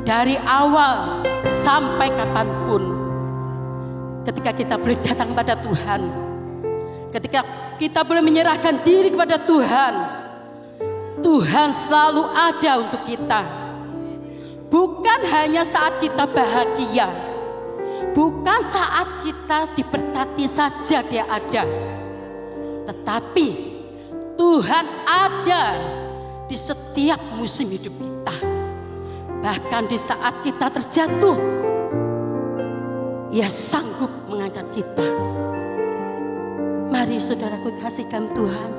dari awal sampai kapanpun. Ketika kita boleh datang kepada Tuhan, ketika kita boleh menyerahkan diri kepada Tuhan, Tuhan selalu ada untuk kita. Bukan hanya saat kita bahagia, bukan saat kita diberkati saja Dia ada, tetapi Tuhan ada di setiap musim hidup kita. Bahkan di saat kita terjatuh, Ia sanggup mengangkat kita. Mari saudaraku kasih dalam Tuhan,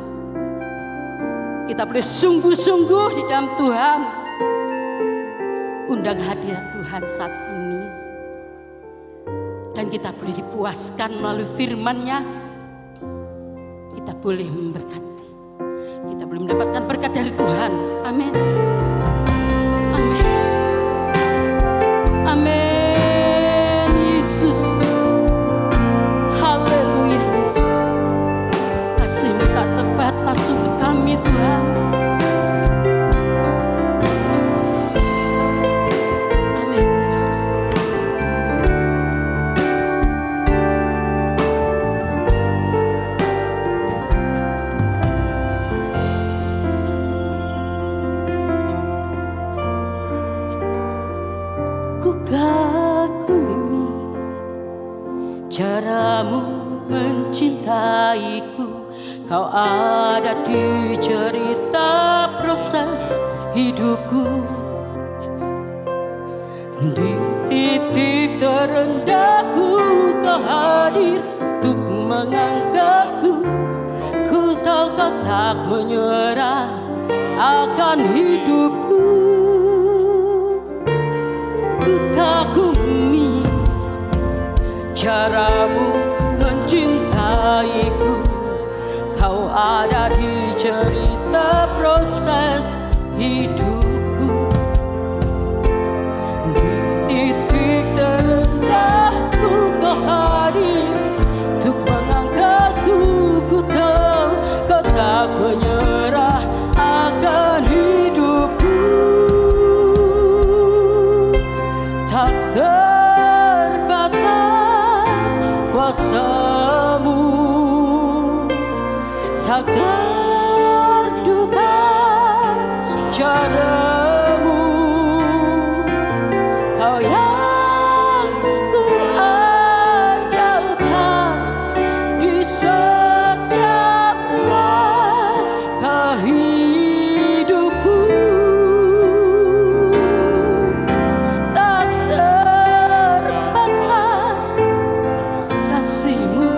kita boleh sungguh-sungguh di dalam Tuhan. Undang hadirat Tuhan saat ini, dan kita boleh dipuaskan melalui firman-Nya. Kita boleh memberkati, kita boleh mendapatkan berkat dari Tuhan. Amin. Amin. Amin. Yesus, haleluya. Yesus, kasih-Mu tak terbatas untuk kami Tuhan. Caramu mencintaiku, Kau ada di cerita proses hidupku. Di titik terendahku Kau hadir untuk mengangkatku. Ku tahu Kau tak menyerah akan hidupku. Ku kagumi caramu mencintaiku, Kau ada di cerita proses hidupku. Di titik terendahku Kau hadir untuk mengangkatku. Ku tahu Kau tak menyerah akan hidupku. Tak kuasa-Mu, tak terduga cara-Mu. Kau yang ku andalkan di setiap langkah hidupku. Tak terbatas kasih-Mu,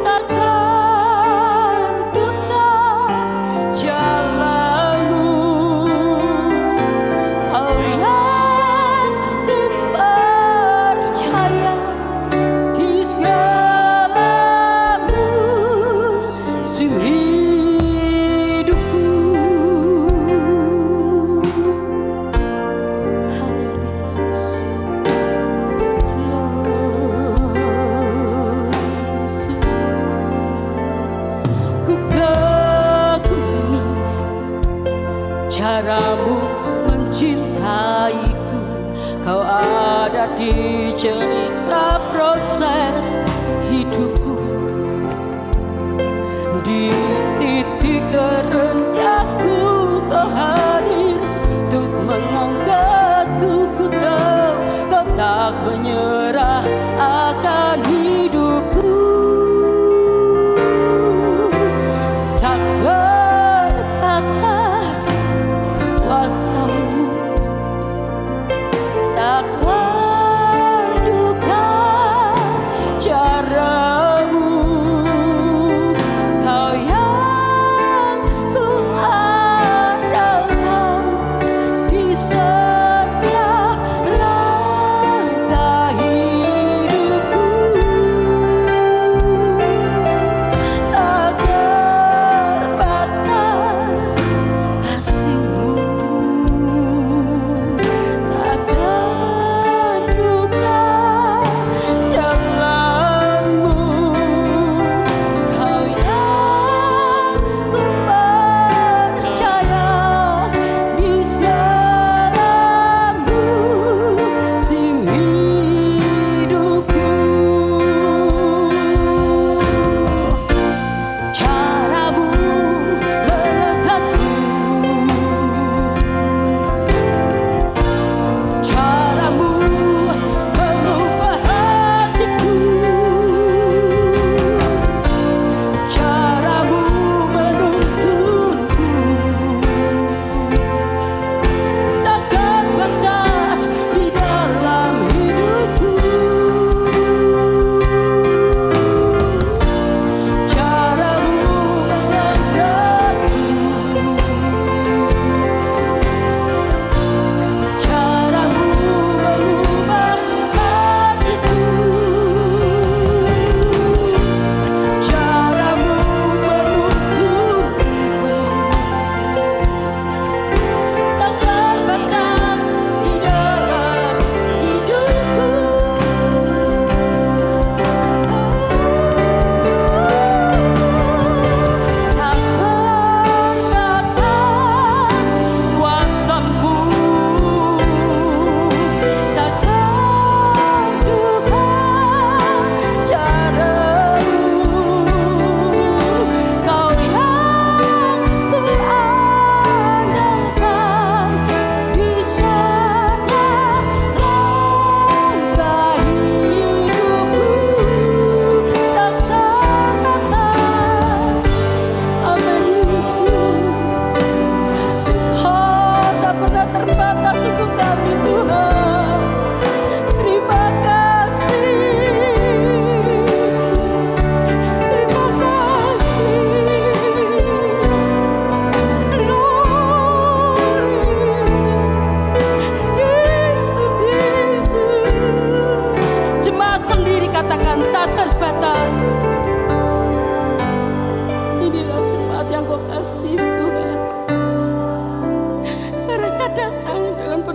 takkan duka jalan-Mu. Kau yang terpercaya di segala musim hidupku. Caramu mencintaiku, Kau ada di cerita proses hidupku. Di titik terendahku Kau hadir untuk mengangkatku. Ku tahu Kau tak menyerah akan hidupku. Tak berbatas kuasa-Mu, tak terduga cara-Mu. Kau yang ku andalkan di setiap langkah hidupku. Tak terbatas kasih-Mu.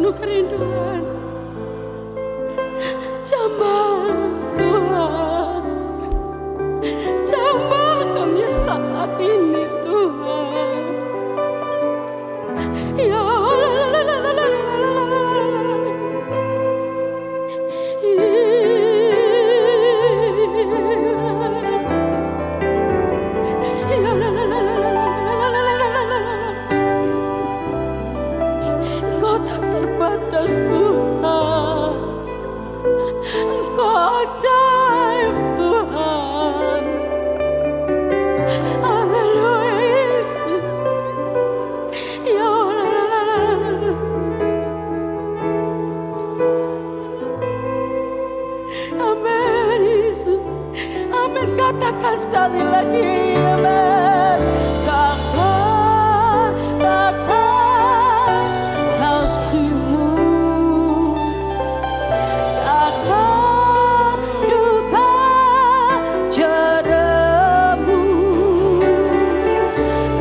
penuh kerinduan. Jamah Tuhan, jamah kami saat ini Tuhan. Ya Engkau tak terbatas Tuhan, Engkau ajaib Tuhan. Haleluya. Ya amin Yesus. Amin, katakan sekali lagi amin. Takkan batas kasih-Mu, takkan duka ceramu.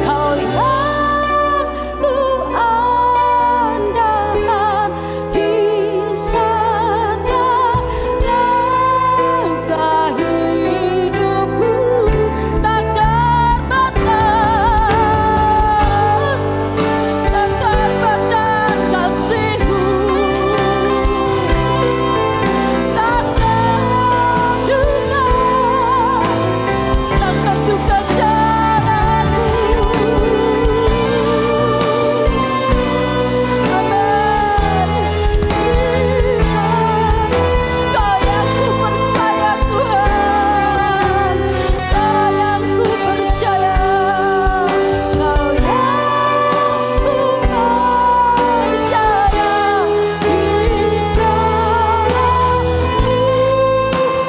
Kau yang ku andalkan, kisahnya langkah hidupku tak terbatas, tak terbatas kasih-Mu, takkan duka caramu. Amin. Kau yang ku percaya Tuhan, Kau yang ku percaya, Kau yang ku percaya di segala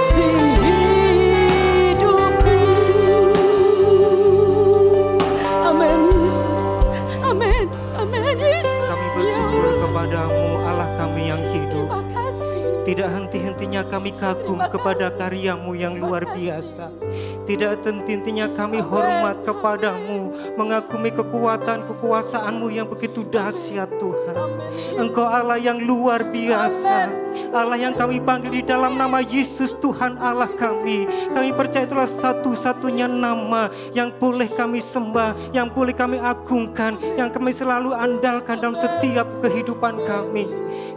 musim hidupku. Amin Yesus, amin, amin Yesus. Kami bersyukur kepadamu Allah kami yang hidup. Terima kasih. Tidak henti-hentinya kami kagum kepada karya-Mu yang luar biasa. Tidak henti-hentinya kami hormat kepadamu, mengagumi kekuatan kekuasaan-Mu yang begitu dahsyat Tuhan. Engkau Allah yang luar biasa, Allah yang kami panggil di dalam nama Yesus Tuhan Allah kami. Kami percaya itulah satu-satunya nama yang boleh kami sembah, yang boleh kami agungkan, yang kami selalu andalkan dalam setiap kehidupan kami.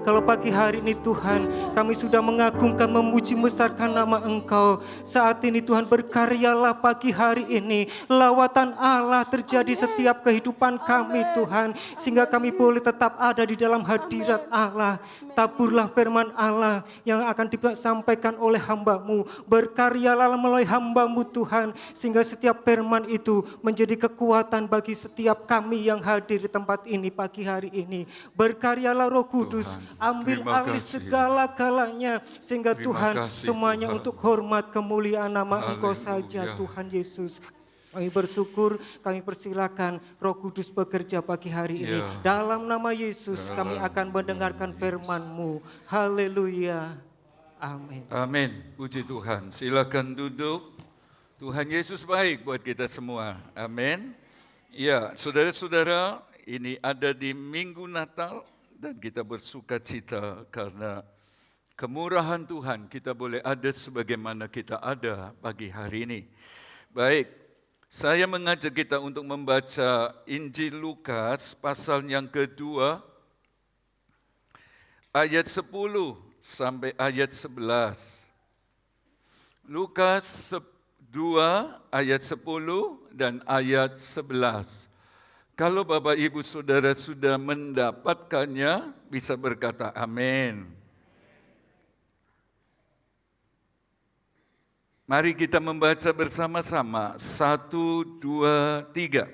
Kalau pagi hari ini Tuhan, kami sudah mengagungkan, memuji, membesarkan nama Engkau. Saat ini Tuhan, berkaryalah pagi hari ini. Lawatan Allah terjadi setiap kehidupan kami Tuhan, sehingga kami boleh tetap ada di dalam hadirat Allah. Taburlah firman Allah yang akan disampaikan oleh hamba-Mu. Berkaryalah melalui hamba-Mu Tuhan, sehingga setiap firman itu menjadi kekuatan bagi setiap kami yang hadir di tempat ini pagi hari ini. Berkaryalah Roh Kudus, ambil terima alih kasih. segala-galanya, sehingga Terima Tuhan kasih, semuanya Tuhan. untuk hormat kemuliaan nama Engkau Haleluya. saja Tuhan Yesus. Kami bersyukur, kami persilakan Roh Kudus bekerja pagi hari ini. Ya. Dalam nama Yesus Dalam kami akan mendengarkan firman-Mu. Haleluya. Amin. Amin. Puji Tuhan. Silakan duduk. Tuhan Yesus baik buat kita semua. Amin. Ya, saudara-saudara, ini ada di Minggu Natal dan kita bersuka cita karena kemurahan Tuhan kita boleh ada sebagaimana kita ada pagi hari ini. Baik, saya mengajak kita untuk membaca Injil Lukas pasal yang kedua, ayat 10 sampai ayat 11. Lukas 2 ayat 10 dan ayat 11. Kalau Bapak Ibu Saudara sudah mendapatkannya, bisa berkata amin. Mari kita membaca bersama-sama. 1, 2, 3.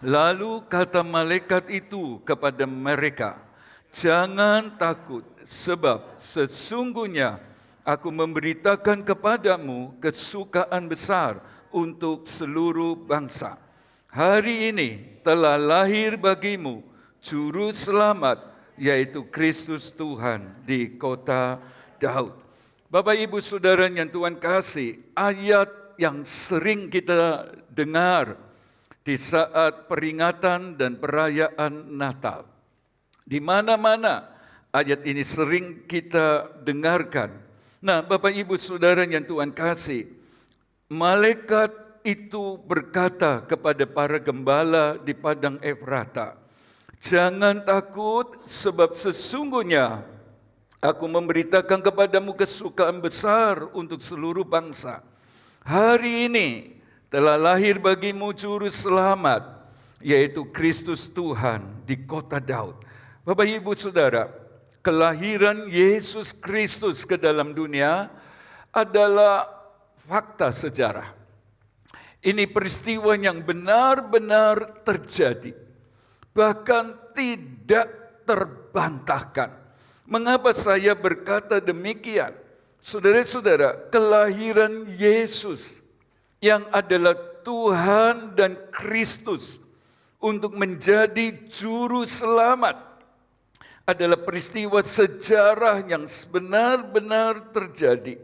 Lalu kata malaikat itu kepada mereka, jangan takut, sebab sesungguhnya aku memberitakan kepadamu kesukaan besar untuk seluruh bangsa. Hari ini telah lahir bagimu juru selamat, yaitu Kristus Tuhan di kota Daud. Bapak Ibu Saudara yang Tuhan kasih, ayat yang sering kita dengar di saat peringatan dan perayaan Natal. Di mana-mana ayat ini sering kita dengarkan. Nah, Bapak Ibu Saudara yang Tuhan kasih, malaikat itu berkata kepada para gembala di padang Efrata, "Jangan takut, sebab sesungguhnya aku memberitakan kepadamu kesukaan besar untuk seluruh bangsa. Hari ini telah lahir bagimu juru selamat, yaitu Kristus Tuhan di kota Daud." Bapak Ibu Saudara, kelahiran Yesus Kristus ke dalam dunia adalah fakta sejarah. Ini peristiwa yang benar-benar terjadi, bahkan tidak terbantahkan. Mengapa saya berkata demikian? Saudara-saudara, kelahiran Yesus yang adalah Tuhan dan Kristus untuk menjadi juru selamat adalah peristiwa sejarah yang benar-benar terjadi.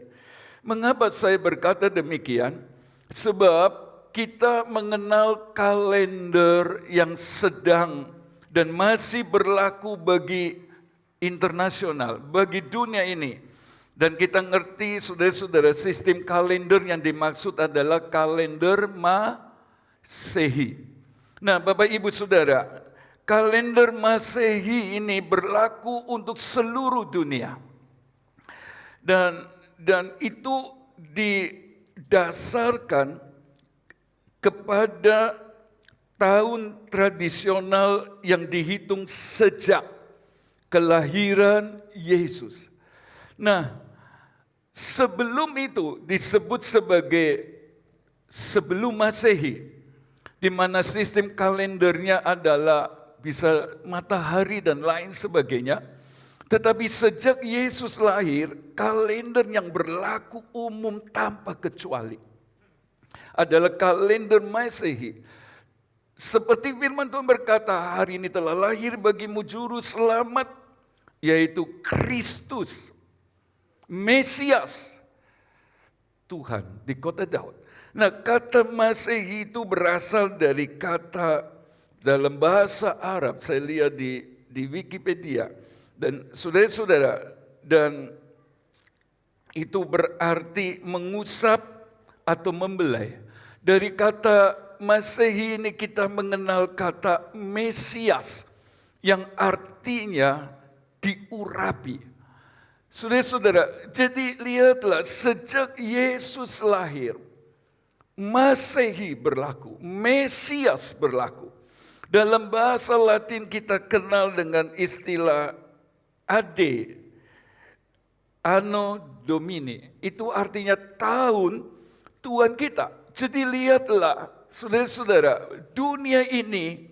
Mengapa saya berkata demikian? Sebab kita mengenal kalender yang sedang dan masih berlaku bagi internasional, bagi dunia ini. Dan kita ngerti, saudara-saudara, sistem kalender yang dimaksud adalah kalender Masehi. Nah, Bapak Ibu Saudara, kalender Masehi ini berlaku untuk seluruh dunia. Dan itu didasarkan kepada tahun tradisional yang dihitung sejak kelahiran Yesus. Nah, sebelum itu disebut sebagai sebelum Masehi, di mana sistem kalendernya adalah bisa matahari dan lain sebagainya. Tetapi sejak Yesus lahir, kalender yang berlaku umum tanpa kecuali adalah kalender Masehi. Seperti firman Tuhan berkata, hari ini telah lahir bagimu juru selamat, yaitu Kristus, Mesias, Tuhan di kota Daud. Nah, kata Masehi itu berasal dari kata dalam bahasa Arab, saya lihat di Wikipedia, dan saudara-saudara, dan itu berarti mengusap atau membelai. Dari kata Masehi ini kita mengenal kata Mesias yang artinya diurapi. Saudara-saudara, jadi lihatlah sejak Yesus lahir, Masehi berlaku, Mesias berlaku. Dalam bahasa Latin kita kenal dengan istilah Ade, Anno Domini. Itu artinya tahun Tuhan kita. Jadi lihatlah, saudara-saudara, dunia ini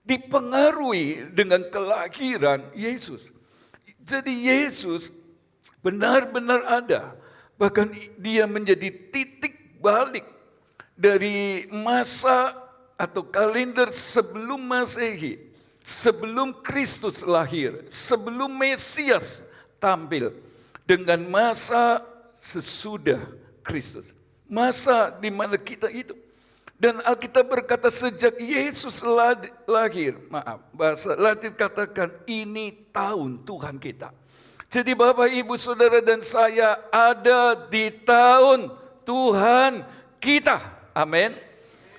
dipengaruhi dengan kelahiran Yesus. Jadi Yesus benar-benar ada. Bahkan dia menjadi titik balik dari masa atau kalender sebelum Masehi, sebelum Kristus lahir, sebelum Mesias tampil, dengan masa sesudah Kristus. Masa di mana kita hidup. Dan Alkitab berkata sejak Yesus lahir, bahasa Latin katakan ini tahun Tuhan kita. Jadi Bapak, Ibu, Saudara dan saya ada di tahun Tuhan kita. Amin.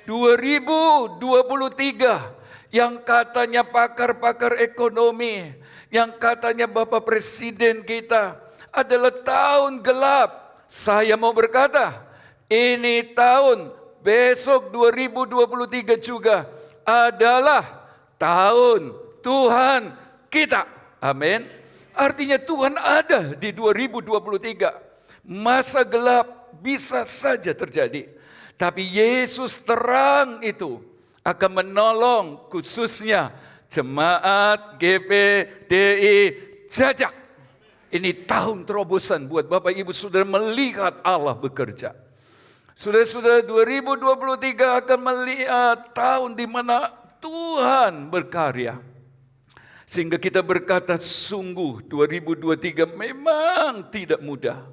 2023 yang katanya pakar-pakar ekonomi, yang katanya Bapak Presiden kita adalah tahun gelap. Saya mau berkata, ini tahun besok 2023 juga adalah tahun Tuhan kita. Amin. Artinya Tuhan ada di 2023. Masa gelap bisa saja terjadi. Tapi Yesus terang itu akan menolong khususnya jemaat GPDI Jajak. Ini tahun terobosan buat Bapak Ibu Saudara melihat Allah bekerja. Saudara-saudara, 2023 akan melihat tahun di mana Tuhan berkarya. Sehingga kita berkata sungguh 2023 memang tidak mudah.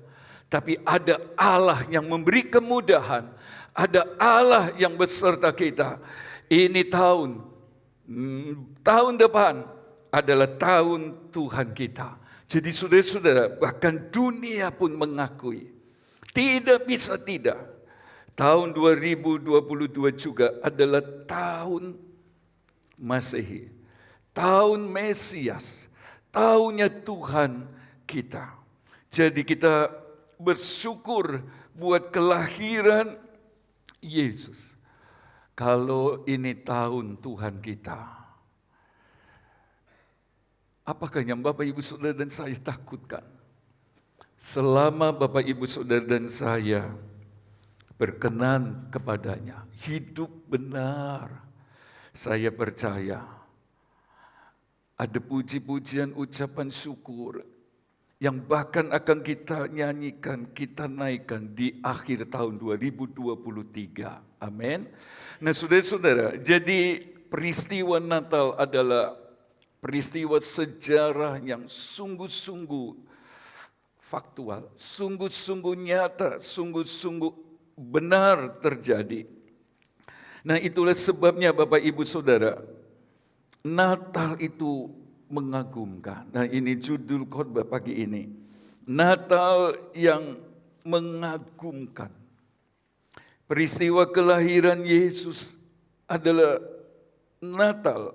Tapi ada Allah yang memberi kemudahan. Ada Allah yang beserta kita. Ini tahun depan adalah tahun Tuhan kita. Jadi saudara-saudara, bahkan dunia pun mengakui, tidak bisa tidak, tahun 2022 juga adalah tahun Masehi, tahun Mesias, tahunnya Tuhan kita. Jadi kita bersyukur buat kelahiran Yesus. Kalau ini tahun Tuhan kita, apakah yang Bapak Ibu Saudara dan saya takutkan? Selama Bapak Ibu Saudara dan saya berkenan kepadanya, hidup benar, saya percaya ada puji-pujian, ucapan syukur yang bahkan akan kita nyanyikan, kita naikkan di akhir tahun 2023. Amin. Nah saudara-saudara, jadi peristiwa Natal adalah peristiwa sejarah yang sungguh-sungguh faktual, sungguh-sungguh nyata, sungguh-sungguh benar terjadi. Nah itulah sebabnya Bapak Ibu Saudara, Natal itu mengagumkan. Nah ini judul khotbah pagi ini, Natal yang mengagumkan. Peristiwa kelahiran Yesus adalah Natal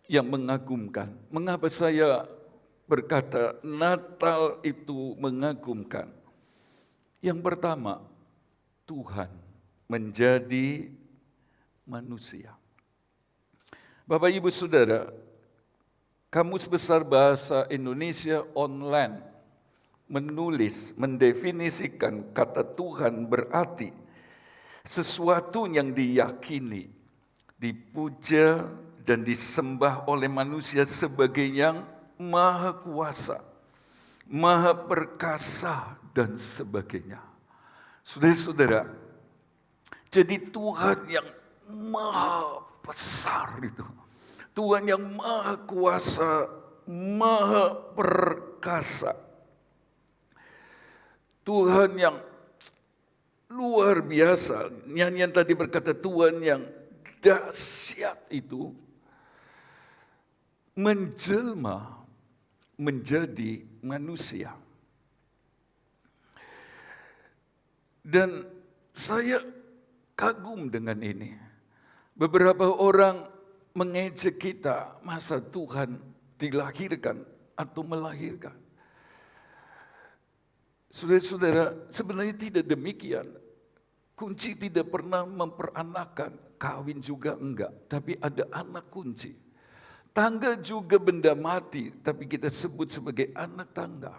yang mengagumkan. Mengapa saya berkata Natal itu mengagumkan? Yang pertama, Tuhan menjadi manusia. Bapak Ibu Saudara, Kamus Besar Bahasa Indonesia online menulis, mendefinisikan kata Tuhan berarti sesuatu yang diyakini, dipuja, dan disembah oleh manusia sebagai yang maha kuasa, maha perkasa, dan sebagainya. Saudara-saudara, jadi Tuhan yang maha besar itu, Tuhan yang maha kuasa, maha perkasa, Tuhan yang luar biasa. Nyanyian tadi berkata Tuhan yang dahsyat itu menjelma menjadi manusia. Dan saya kagum dengan ini. Beberapa orang mengejek kita, masa Tuhan dilahirkan atau melahirkan. Saudara-saudara, sebenarnya tidak demikian. Kunci tidak pernah memperanakan, kawin juga enggak, tapi ada anak kunci. Tangga juga benda mati, tapi kita sebut sebagai anak tangga.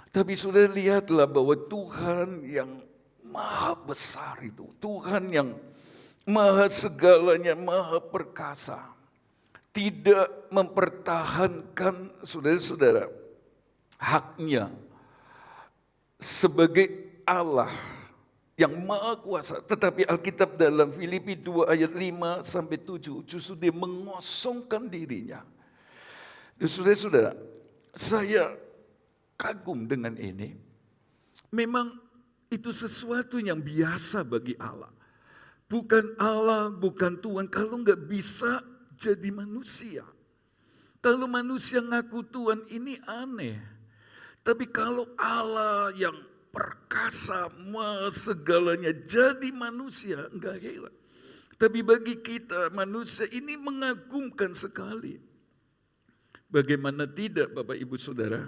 Tapi sudah lihatlah bahwa Tuhan yang maha besar itu, Tuhan yang maha segalanya, maha perkasa, tidak mempertahankan saudara-saudara haknya sebagai Allah yang maha kuasa. Tetapi Alkitab dalam Filipi 2 ayat 5 sampai 7 justru dia mengosongkan dirinya. Dan saudara-saudara, saya kagum dengan ini. Memang itu sesuatu yang biasa bagi Allah. Bukan Allah, bukan Tuhan kalau nggak bisa jadi manusia. Kalau manusia ngaku Tuhan ini aneh. Tapi kalau Allah yang perkasa, maha segalanya jadi manusia, enggak heran. Tapi bagi kita manusia ini mengagumkan sekali. Bagaimana tidak Bapak Ibu Saudara?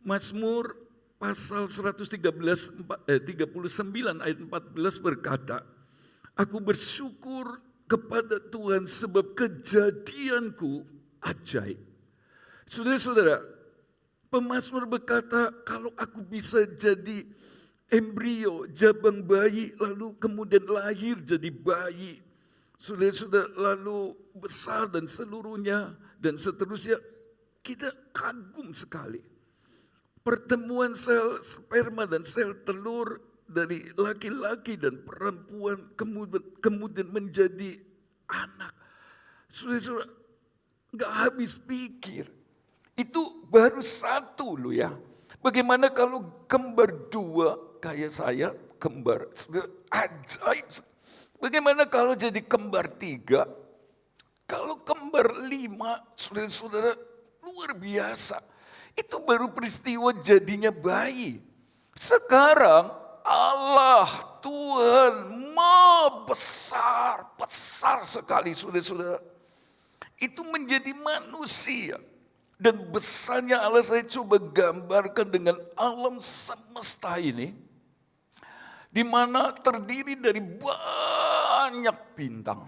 Mazmur pasal 39 ayat 14 berkata, aku bersyukur kepada Tuhan sebab kejadianku ajaib. Saudara-saudara, pemazmur berkata, kalau aku bisa jadi embrio, jabang bayi, lalu kemudian lahir jadi bayi, saudara-saudara, lalu besar dan seluruhnya, dan seterusnya, kita kagum sekali. Pertemuan sel sperma dan sel telur dari laki-laki dan perempuan kemudian menjadi anak. Saudara-saudara, gak habis pikir. Itu baru satu loh ya. Bagaimana kalau kembar dua kayak saya, kembar, ajaib. Bagaimana kalau jadi kembar tiga, Kalau kembar 5, saudara-saudara, luar biasa. Itu baru peristiwa jadinya bayi. Sekarang Allah, Tuhan, Maha besar, besar sekali saudara-saudara. Itu menjadi manusia. Dan besarnya Allah saya coba gambarkan dengan alam semesta ini. Di mana terdiri dari banyak bintang.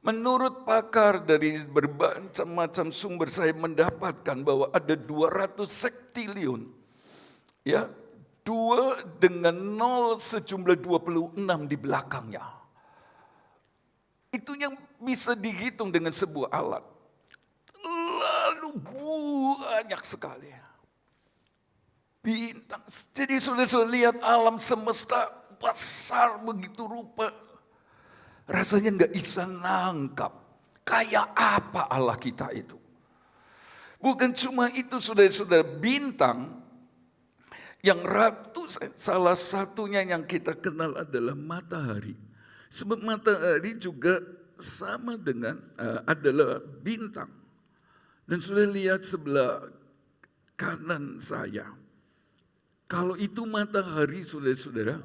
Menurut pakar dari berbagai macam sumber saya mendapatkan bahwa ada 200 sektiliun. Ya, 2 dengan 0 sejumlah 26 di belakangnya. Itu yang bisa dihitung dengan sebuah alat. Lalu banyak sekali bintang. Jadi saudara-saudara lihat alam semesta besar begitu rupa. Rasanya nggak bisa nangkap. Kayak apa Allah kita itu. Bukan cuma itu saudara-saudara, bintang yang ratusan, salah satunya yang kita kenal adalah matahari. Sebab matahari juga sama dengan adalah bintang. Dan sudah lihat sebelah kanan saya. Kalau itu matahari saudara-saudara,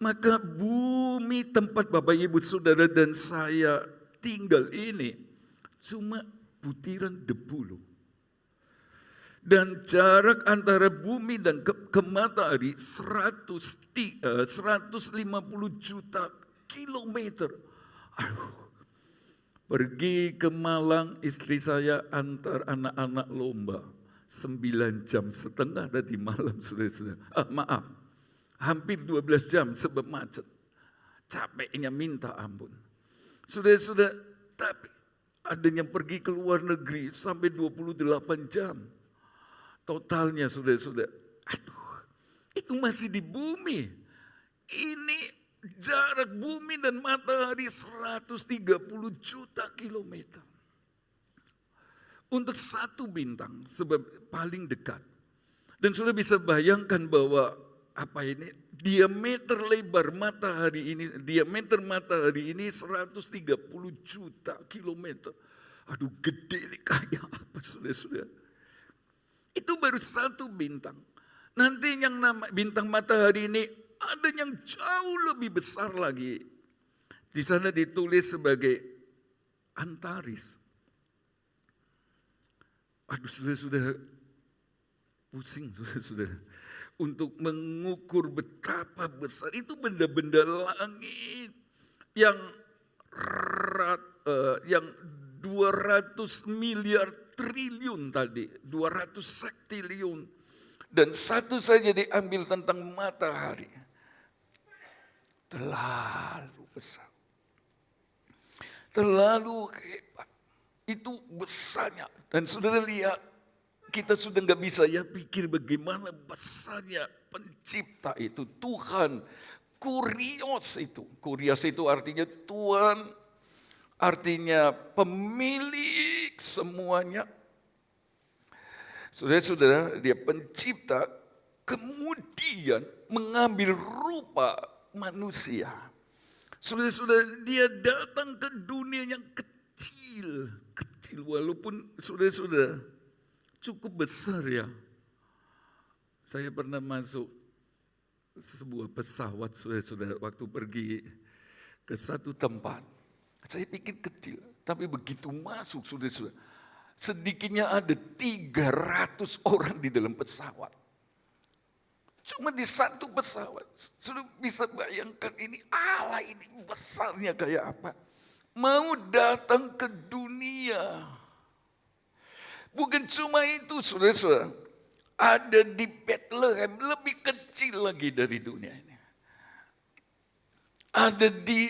maka bumi tempat Bapak Ibu Saudara dan saya tinggal ini cuma butiran debu loh. Dan jarak antara bumi dan ke matahari 150 juta kilometer. Aduh. Pergi ke Malang, istri saya antar anak-anak lomba. 9,5 jam tadi malam, saudara-saudara. Hampir 12 jam sebab macet. Capeknya minta ampun. Saudara-saudara, tapi ada yang pergi ke luar negeri sampai 28 jam. Totalnya saudara-saudara, aduh, itu masih di bumi. Ini jarak bumi dan matahari 130 juta kilometer. Untuk satu bintang, sebab paling dekat. Dan sudah bisa bayangkan bahwa diameter lebar matahari ini, diameter matahari ini 130 juta kilometer. Aduh, gede ini kayak apa saudara-saudara. Itu baru satu bintang. Nanti yang nama bintang matahari ini ada yang jauh lebih besar lagi. Di sana ditulis sebagai Antares. Aduh, sudah pusing, sudah. Untuk mengukur betapa besar itu benda-benda langit yang 200 miliar triliun tadi, 200 sektiliun. Dan satu saja diambil tentang matahari. Terlalu besar. Terlalu hebat. Itu besarnya. Dan saudara lihat, kita sudah nggak bisa pikir bagaimana besarnya pencipta itu. Tuhan, Kurios itu. Kurios itu artinya Tuhan, artinya pemilik semuanya. Saudara-saudara, dia pencipta, kemudian mengambil rupa manusia. Saudara-saudara, dia datang ke dunia yang kecil. Kecil walaupun saudara-saudara cukup besar ya. Saya pernah masuk sebuah pesawat saudara-saudara waktu pergi ke satu tempat. Saya pikir kecil, tapi begitu masuk saudara-saudara, sedikitnya ada 300 orang di dalam pesawat. Cuma di satu pesawat. Sudah bisa bayangkan ini Allah ini besarnya kayak apa. Mau datang ke dunia. Bukan cuma itu saudara-saudara. Ada di Bethlehem lebih kecil lagi dari dunia ini. Ada di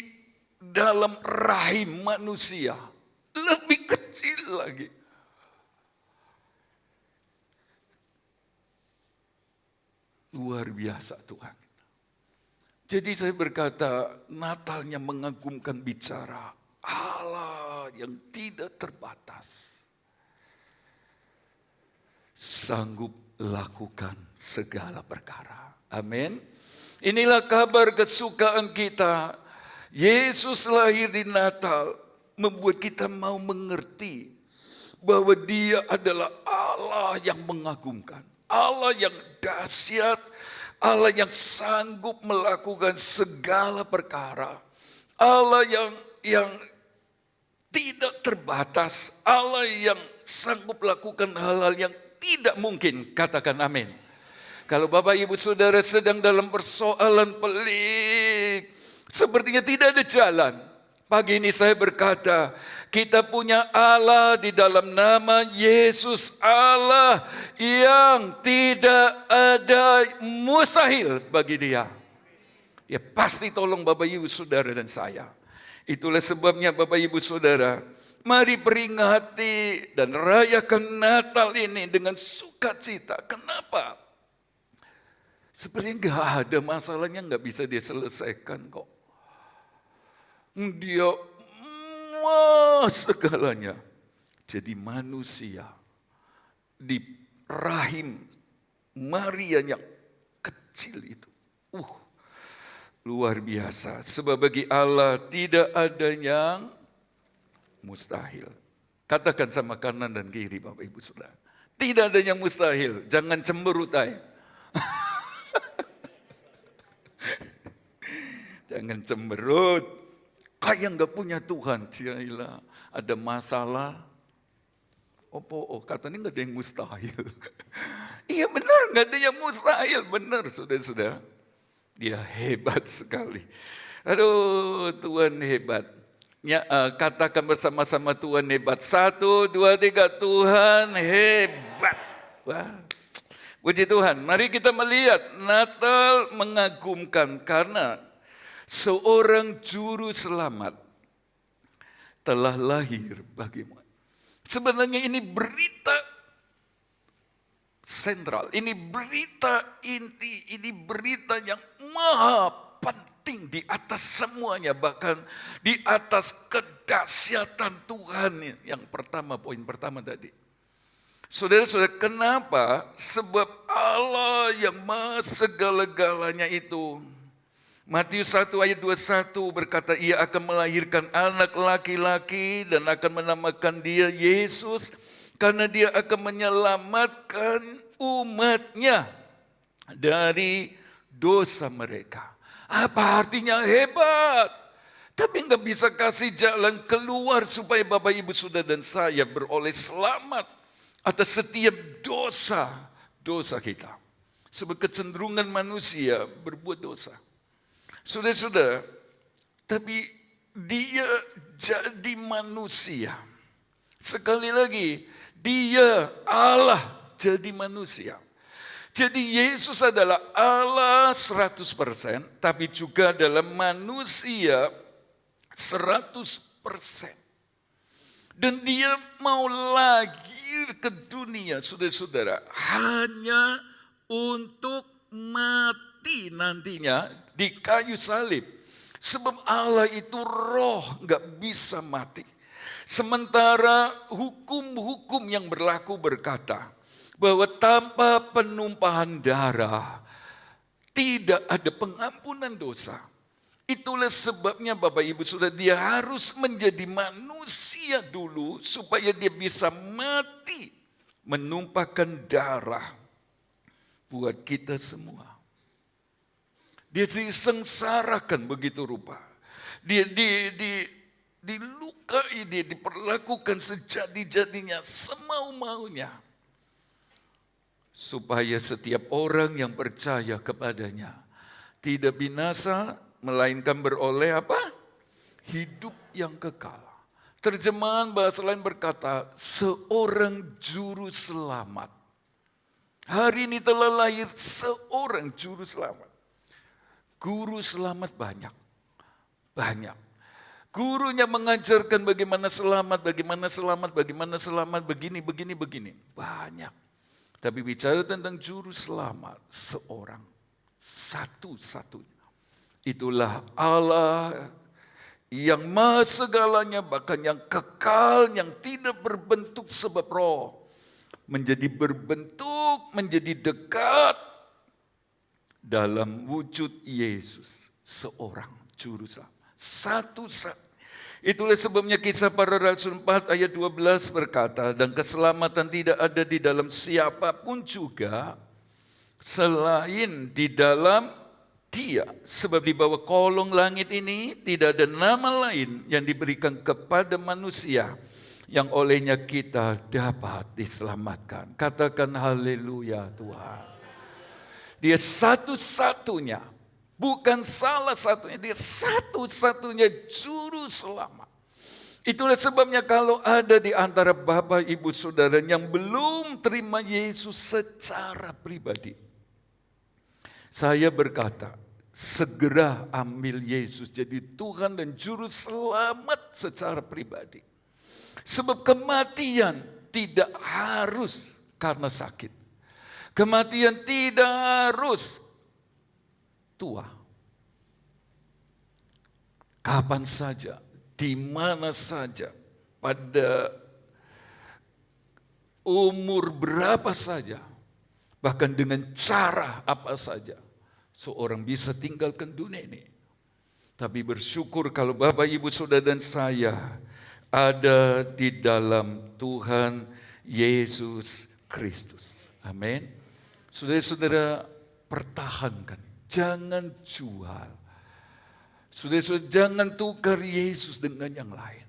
dalam rahim manusia. Lebih kecil lagi. Luar biasa Tuhan. Jadi saya berkata, Natalnya mengagumkan bicara Allah yang tidak terbatas. Sanggup lakukan segala perkara. Amin. Inilah kabar kesukaan kita. Yesus lahir di Natal. membuat kita mau mengerti bahwa Dia adalah Allah yang mengagumkan, Allah yang dahsyat, Allah yang sanggup melakukan segala perkara, Allah yang tidak terbatas, Allah yang sanggup melakukan hal-hal yang tidak mungkin. Katakan amin. Kalau Bapak Ibu Saudara sedang dalam persoalan pelik, sepertinya tidak ada jalan, pagi ini saya berkata, kita punya Allah di dalam nama Yesus, Allah yang tidak ada mustahil bagi Dia. Ya pasti tolong Bapak Ibu Saudara dan saya. Itulah sebabnya Bapak Ibu Saudara, mari peringati dan rayakan Natal ini dengan sukacita. Kenapa? Sebenarnya nggak ada masalahnya, nggak bisa dia selesaikan kok. Dia segalanya jadi manusia di rahim Maria yang kecil itu. Luar biasa. Sebab bagi Allah tidak ada yang mustahil. Katakan sama kanan dan kiri Bapak Ibu Saudara. Tidak ada yang mustahil. Jangan cemberut ay. Jangan cemberut. Kayak nggak punya Tuhan. Ciailah. Ada masalah. Katanya nggak ada yang mustahil. Iya benar, nggak ada yang mustahil. Benar saudara-saudara. Dia hebat sekali. Aduh, Tuhan hebat. Ya, katakan bersama-sama Tuhan hebat. 1, 2, 3, Tuhan hebat. Wah, puji Tuhan. Mari kita melihat Natal mengagumkan karena seorang juru selamat telah lahir bagimu. Sebenarnya ini berita sentral, ini berita inti, ini berita yang maha penting di atas semuanya, bahkan di atas kedahsyatan Tuhan yang pertama, poin pertama tadi. Saudara-saudara, kenapa? Sebab Allah yang maha segala-galanya itu, Matius 1 ayat 21 berkata, Ia akan melahirkan anak laki-laki dan akan menamakan dia Yesus, karena dia akan menyelamatkan umatnya dari dosa mereka. Apa artinya hebat? Tapi nggak bisa kasih jalan keluar supaya Bapak Ibu Saudara dan saya beroleh selamat atas setiap dosa kita. Sebab kecenderungan manusia berbuat dosa. Saudara-saudara, tapi dia jadi manusia. Sekali lagi, dia Allah jadi manusia. Jadi Yesus adalah Allah 100%, tapi juga adalah manusia 100%. Dan dia mau lahir ke dunia, saudara-saudara, hanya untuk mati nantinya di kayu salib. Sebab Allah itu roh, gak bisa mati. Sementara hukum-hukum yang berlaku berkata bahwa tanpa penumpahan darah tidak ada pengampunan dosa. Itulah sebabnya Bapak Ibu Saudara, dia harus menjadi manusia dulu supaya dia bisa mati menumpahkan darah buat kita semua. Dia disengsarakan begitu rupa. Dia dilukai, dia diperlakukan sejadi-jadinya, semau-maunya. Supaya setiap orang yang percaya kepadanya tidak binasa, melainkan beroleh apa? Hidup yang kekal. Terjemahan bahasa lain berkata, seorang juru selamat. Hari ini telah lahir seorang juru selamat. Guru selamat banyak. Gurunya mengajarkan bagaimana selamat, begini. Banyak. Tapi bicara tentang juru selamat, seorang, satu-satunya. Itulah Allah yang maha segalanya, bahkan yang kekal, yang tidak berbentuk sebab roh. Menjadi berbentuk, menjadi dekat dalam wujud Yesus. Seorang juru selamat. Itulah sebabnya Kisah Para Rasul 4 ayat 12 berkata, dan keselamatan tidak ada di dalam siapapun juga selain di dalam Dia. Sebab di bawah kolong langit ini tidak ada nama lain yang diberikan kepada manusia yang olehnya kita dapat diselamatkan. Katakan haleluya Tuhan. Dia satu-satunya, bukan salah satunya, dia satu-satunya juru selamat. Itulah sebabnya kalau ada di antara Bapak Ibu Saudara yang belum terima Yesus secara pribadi, saya berkata, segera ambil Yesus jadi Tuhan dan Juru Selamat secara pribadi. Sebab kematian tidak harus karena sakit. Kematian tidak harus tua. Kapan saja, di mana saja, pada umur berapa saja, bahkan dengan cara apa saja, seorang bisa tinggalkan dunia ini. Tapi bersyukur kalau Bapak, Ibu, Saudara dan saya ada di dalam Tuhan Yesus Kristus. Amin. Saudara-saudara, pertahankan, jangan jual. Saudara-saudara, jangan tukar Yesus dengan yang lain.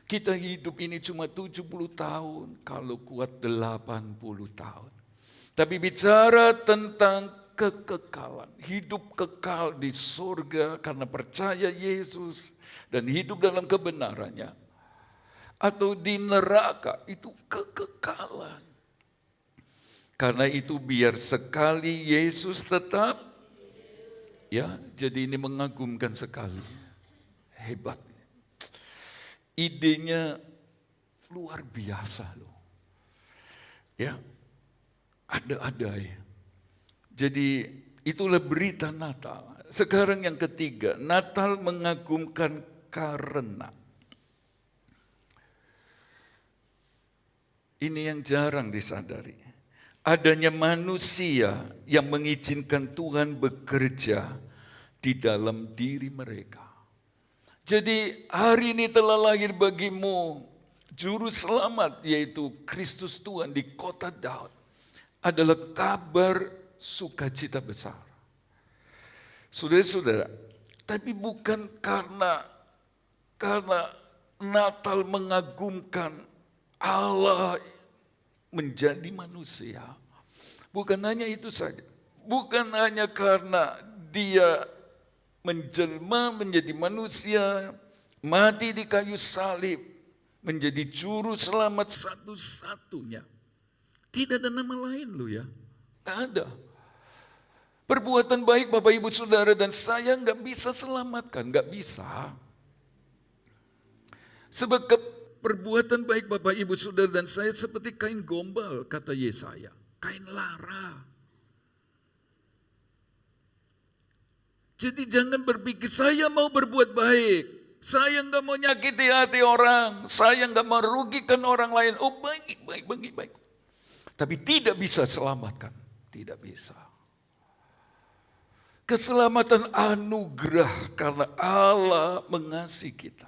Kita hidup ini cuma 70 tahun, kalau kuat 80 tahun. Tapi bicara tentang kekekalan, hidup kekal di surga karena percaya Yesus dan hidup dalam kebenarannya, atau di neraka, itu kekekalan. Karena itu biar sekali Yesus tetap, ya, jadi ini mengagumkan sekali. Hebat. Idenya luar biasa loh. Ya, ada ya. Jadi itulah berita Natal. Sekarang yang ketiga, Natal mengagumkan karena. Ini yang jarang disadari. Adanya manusia yang mengizinkan Tuhan bekerja di dalam diri mereka. Jadi hari ini telah lahir bagimu Juru Selamat, yaitu Kristus Tuhan di kota Daud. Adalah kabar sukacita besar. Saudara-saudara, tapi bukan karena Natal mengagumkan Allah menjadi manusia. Bukan hanya itu saja. Bukan hanya karena Dia menjelma menjadi manusia, mati di kayu salib, menjadi juru selamat satu-satunya. Tidak ada nama lain loh ya. Tidak ada. Perbuatan baik Bapak Ibu Saudara dan saya nggak bisa selamatkan, nggak bisa. Sebab perbuatan baik Bapak Ibu Saudara dan saya seperti kain gombal, kata Yesaya, kain lara. Jadi jangan berpikir saya mau berbuat baik, saya nggak mau nyakiti hati orang, saya nggak mau merugikan orang lain. Oh baik. Tapi tidak bisa selamatkan, tidak bisa. Keselamatan anugerah karena Allah mengasihi kita.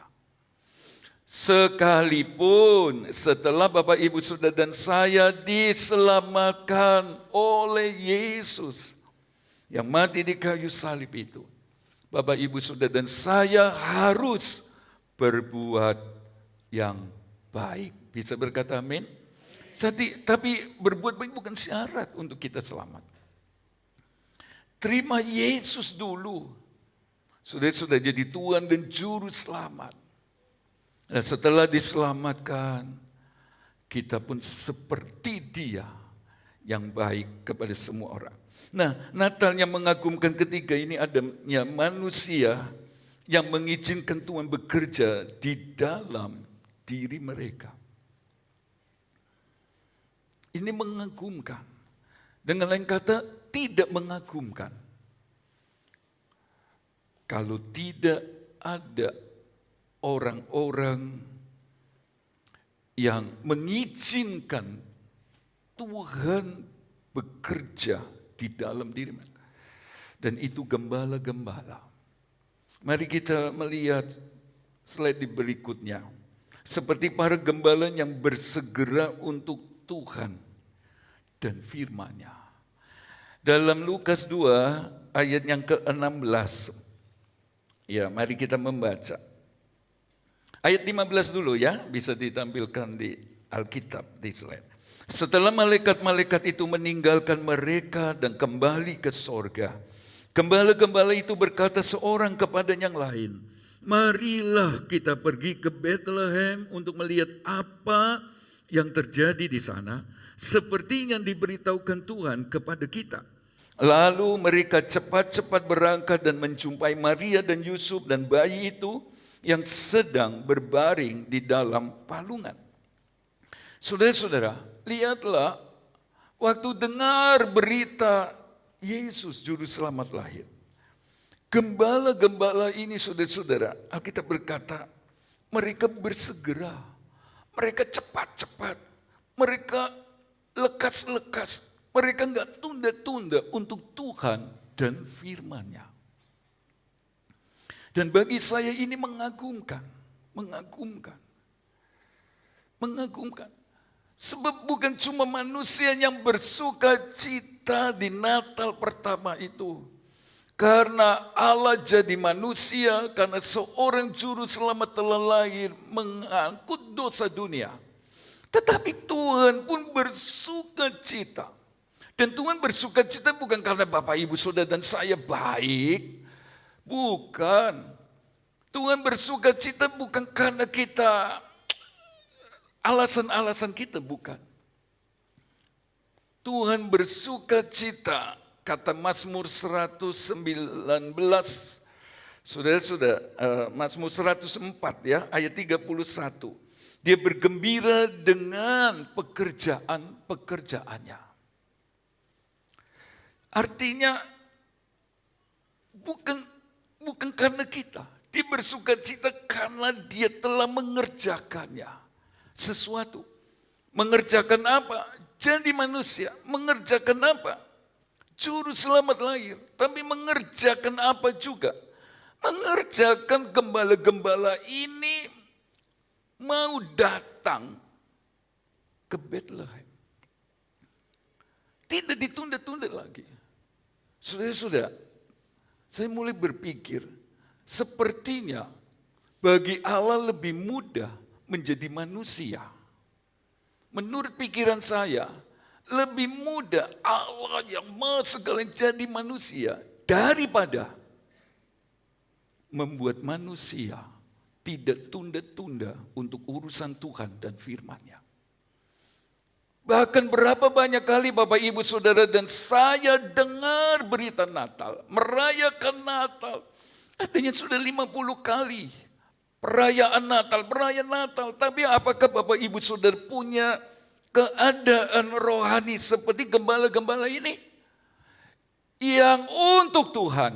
Sekalipun setelah Bapak Ibu Saudara dan saya diselamatkan oleh Yesus yang mati di kayu salib itu, Bapak Ibu Saudara dan saya harus berbuat yang baik. Bisa berkata amin? Tapi berbuat baik bukan syarat untuk kita selamat. Terima Yesus dulu. Sudah jadi Tuhan dan Juru Selamat. Dan setelah diselamatkan, kita pun seperti Dia yang baik kepada semua orang. Nah, Natal yang mengagumkan ketiga ini adanya manusia yang mengizinkan Tuhan bekerja di dalam diri mereka. Ini mengagumkan. Dengan lain kata, tidak mengagumkan. Kalau tidak ada orang-orang yang mengizinkan Tuhan bekerja di dalam diri mereka. Dan itu gembala-gembala. Mari kita melihat Slide di berikutnya. Seperti para gembala yang bersegera untuk Tuhan dan firman-Nya. Dalam Lukas 2 ayat yang ke-16. Ya, mari kita membaca. Ayat 15 dulu ya, bisa ditampilkan di Alkitab di slide. Setelah malaikat-malaikat itu meninggalkan mereka dan kembali ke sorga, gembala-gembala itu berkata seorang kepada yang lain, marilah kita pergi ke Bethlehem untuk melihat apa yang terjadi di sana, seperti yang diberitahukan Tuhan kepada kita. Lalu mereka cepat-cepat berangkat dan menjumpai Maria dan Yusuf dan bayi itu yang sedang berbaring di dalam palungan. Saudara-saudara, lihatlah waktu dengar berita Yesus Juru Selamat lahir. Gembala-gembala ini saudara-saudara, Alkitab berkata, mereka bersegera, mereka cepat-cepat, mereka lekas-lekas, mereka enggak tunda-tunda untuk Tuhan dan firman-Nya. Dan bagi saya ini mengagumkan. Sebab bukan cuma manusia yang bersuka cita di Natal pertama itu. Karena Allah jadi manusia, karena seorang juru selamat telah lahir mengangkut dosa dunia. Tetapi Tuhan pun bersuka cita. Dan Tuhan bersuka cita bukan karena Bapak, Ibu, Saudara dan saya baik. Bukan. Tuhan bersuka cita bukan karena kita alasan-alasan kita, bukan. Tuhan bersuka cita, kata Mazmur 119. Saudara-saudara, Mazmur 104 ya, ayat 31. Dia bergembira dengan pekerjaan-pekerjaannya. Artinya bukan karena kita. Dia bersuka cita karena dia telah mengerjakannya. Sesuatu. Mengerjakan apa? Jadi manusia. Mengerjakan apa? Juru selamat lahir. Tapi mengerjakan apa juga? Mengerjakan gembala-gembala ini mau datang ke Bethlehem. Tidak ditunda-tunda lagi. Saudara-saudara, saya mulai berpikir, sepertinya bagi Allah lebih mudah menjadi manusia. Menurut pikiran saya, lebih mudah Allah yang Maha Segala jadi manusia daripada membuat manusia tidak tunda-tunda untuk urusan Tuhan dan firman-Nya. Bahkan berapa banyak kali Bapak, Ibu, Saudara dan saya dengar berita Natal, merayakan Natal. Adanya sudah 50 kali perayaan Natal. Tapi apakah Bapak, Ibu, Saudara punya keadaan rohani seperti gembala-gembala ini? Yang untuk Tuhan,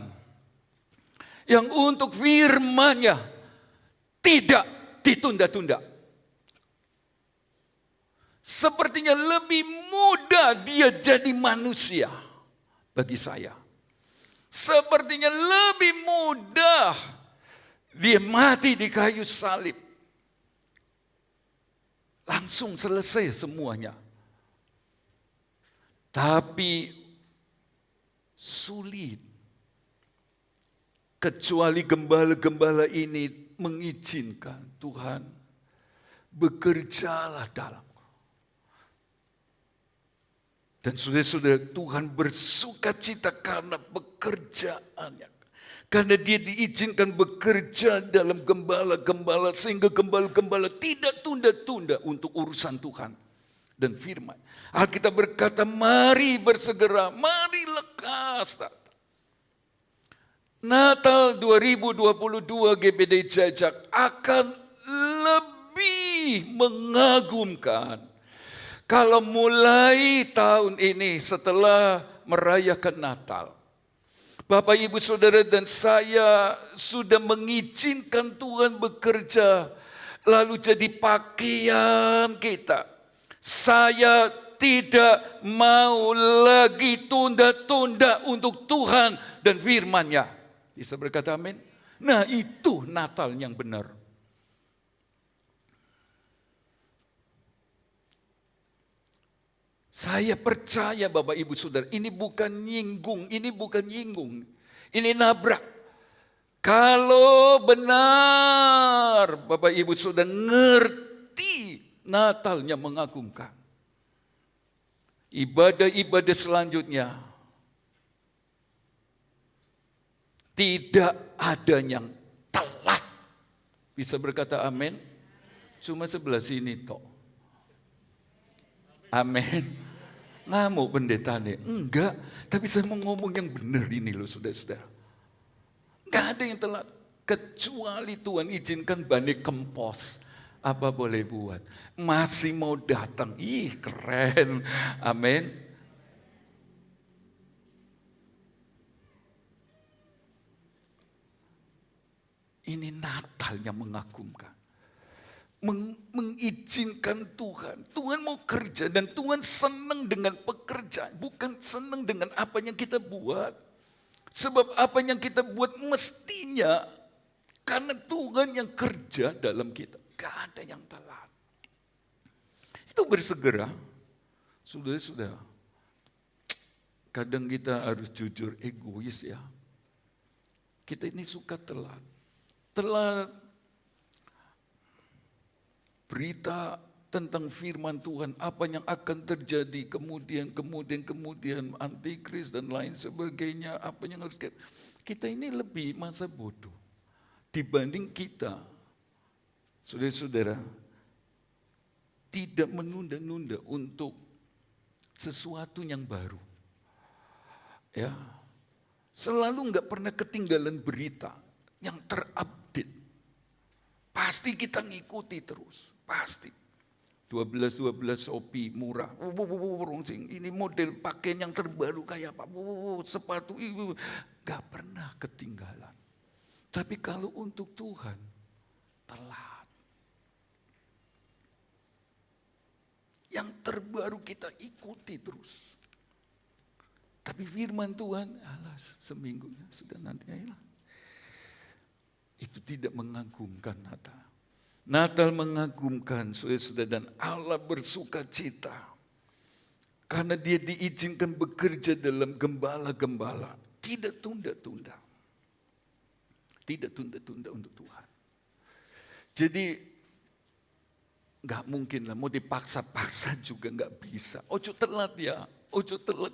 yang untuk firman-Nya tidak ditunda-tunda. Sepertinya lebih mudah dia jadi manusia bagi saya. Sepertinya lebih mudah dia mati di kayu salib. Langsung selesai semuanya. Tapi sulit. Kecuali gembala-gembala ini mengizinkan Tuhan, bekerjalah dalam. Dan saudara-saudara, Tuhan bersuka cita karena pekerjaannya. Karena dia diizinkan bekerja dalam gembala-gembala, sehingga gembala-gembala tidak tunda-tunda untuk urusan Tuhan dan firman. Alkitab berkata, mari bersegera, mari lekas datang. Natal 2022 GBD Jajak akan lebih mengagumkan kalau mulai tahun ini setelah merayakan Natal, Bapak, Ibu, Saudara dan saya sudah mengizinkan Tuhan bekerja, lalu jadi pakaian kita. Saya tidak mau lagi tunda-tunda untuk Tuhan dan firman-Nya. Bisa berkata amin? Nah, itu Natal yang benar. Saya percaya Bapak Ibu Saudara, ini bukan nyinggung, ini nabrak. Kalau benar Bapak Ibu Saudara ngerti Natalnya mengagumkan, ibadah-ibadah selanjutnya tidak ada yang telat. Bisa berkata amin? Cuma sebelah sini toh. Amin. Ngamuk pendeta nih. Enggak, tapi saya mau ngomong yang benar ini loh saudara-saudara. Enggak ada yang telat. Kecuali Tuhan izinkan Bani Kempos. Apa boleh buat? Masih mau datang. Ih keren. Amin. Ini Natal yang mengagumkan. Mengizinkan Tuhan. Tuhan mau kerja dan Tuhan senang dengan pekerjaan. Bukan senang dengan apa yang kita buat. Sebab apa yang kita buat mestinya karena Tuhan yang kerja dalam kita. Gak ada yang telat. Itu bersegera. Saudara-saudara. Kadang kita harus jujur egois ya. Kita ini suka telat. Telat berita tentang firman Tuhan, apa yang akan terjadi, kemudian antikris dan lain sebagainya, apa yang harus kita ini lebih masa bodoh dibanding kita, saudara-saudara, tidak menunda-nunda untuk sesuatu yang baru. Ya, selalu nggak pernah ketinggalan berita yang terupdate. Pasti kita ngikuti terus. Pasti. 12 Shopee murah. Ini model pakaian yang terbaru kayak apa. Sepatu. Gak pernah ketinggalan. Tapi kalau untuk Tuhan, telat. Yang terbaru kita ikuti terus. Tapi firman Tuhan, alas seminggu sudah nanti ayolah. Itu tidak mengagumkan Natal. Natal mengagumkan saudara-saudara dan Allah bersuka cita. Karena dia diizinkan bekerja dalam gembala-gembala. Tidak tunda-tunda. Tidak tunda-tunda untuk Tuhan. Jadi gak mungkin lah mau dipaksa-paksa juga gak bisa. Ojo telat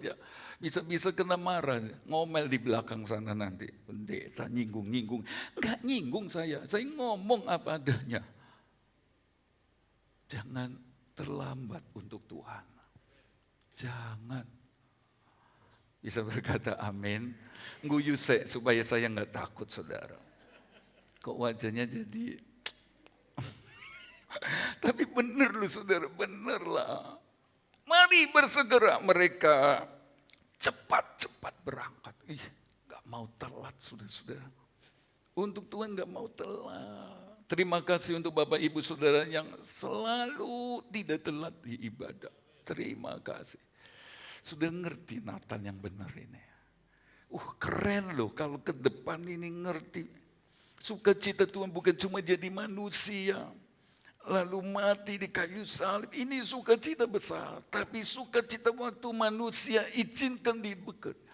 ya. Bisa-bisa kena marah, ngomel di belakang sana nanti. Pendeta nyinggung. Enggak nyinggung saya ngomong apa adanya. Jangan terlambat untuk Tuhan. Jangan. Bisa berkata amin. Nguyu supaya saya enggak takut saudara. Kok wajahnya jadi... Tapi benar loh saudara, benar lah. Mari bersegera mereka cepat-cepat berangkat. Gak mau telat saudara-saudara. Untuk Tuhan gak mau telat. Terima kasih untuk Bapak Ibu Saudara yang selalu tidak telat di ibadah. Terima kasih. Sudah ngerti Natal yang benar ini. Keren loh kalau ke depan ini ngerti. Sukacita Tuhan bukan cuma jadi manusia. Lalu mati di kayu salib, ini sukacita besar. Tapi sukacita waktu manusia izinkan dibekerja.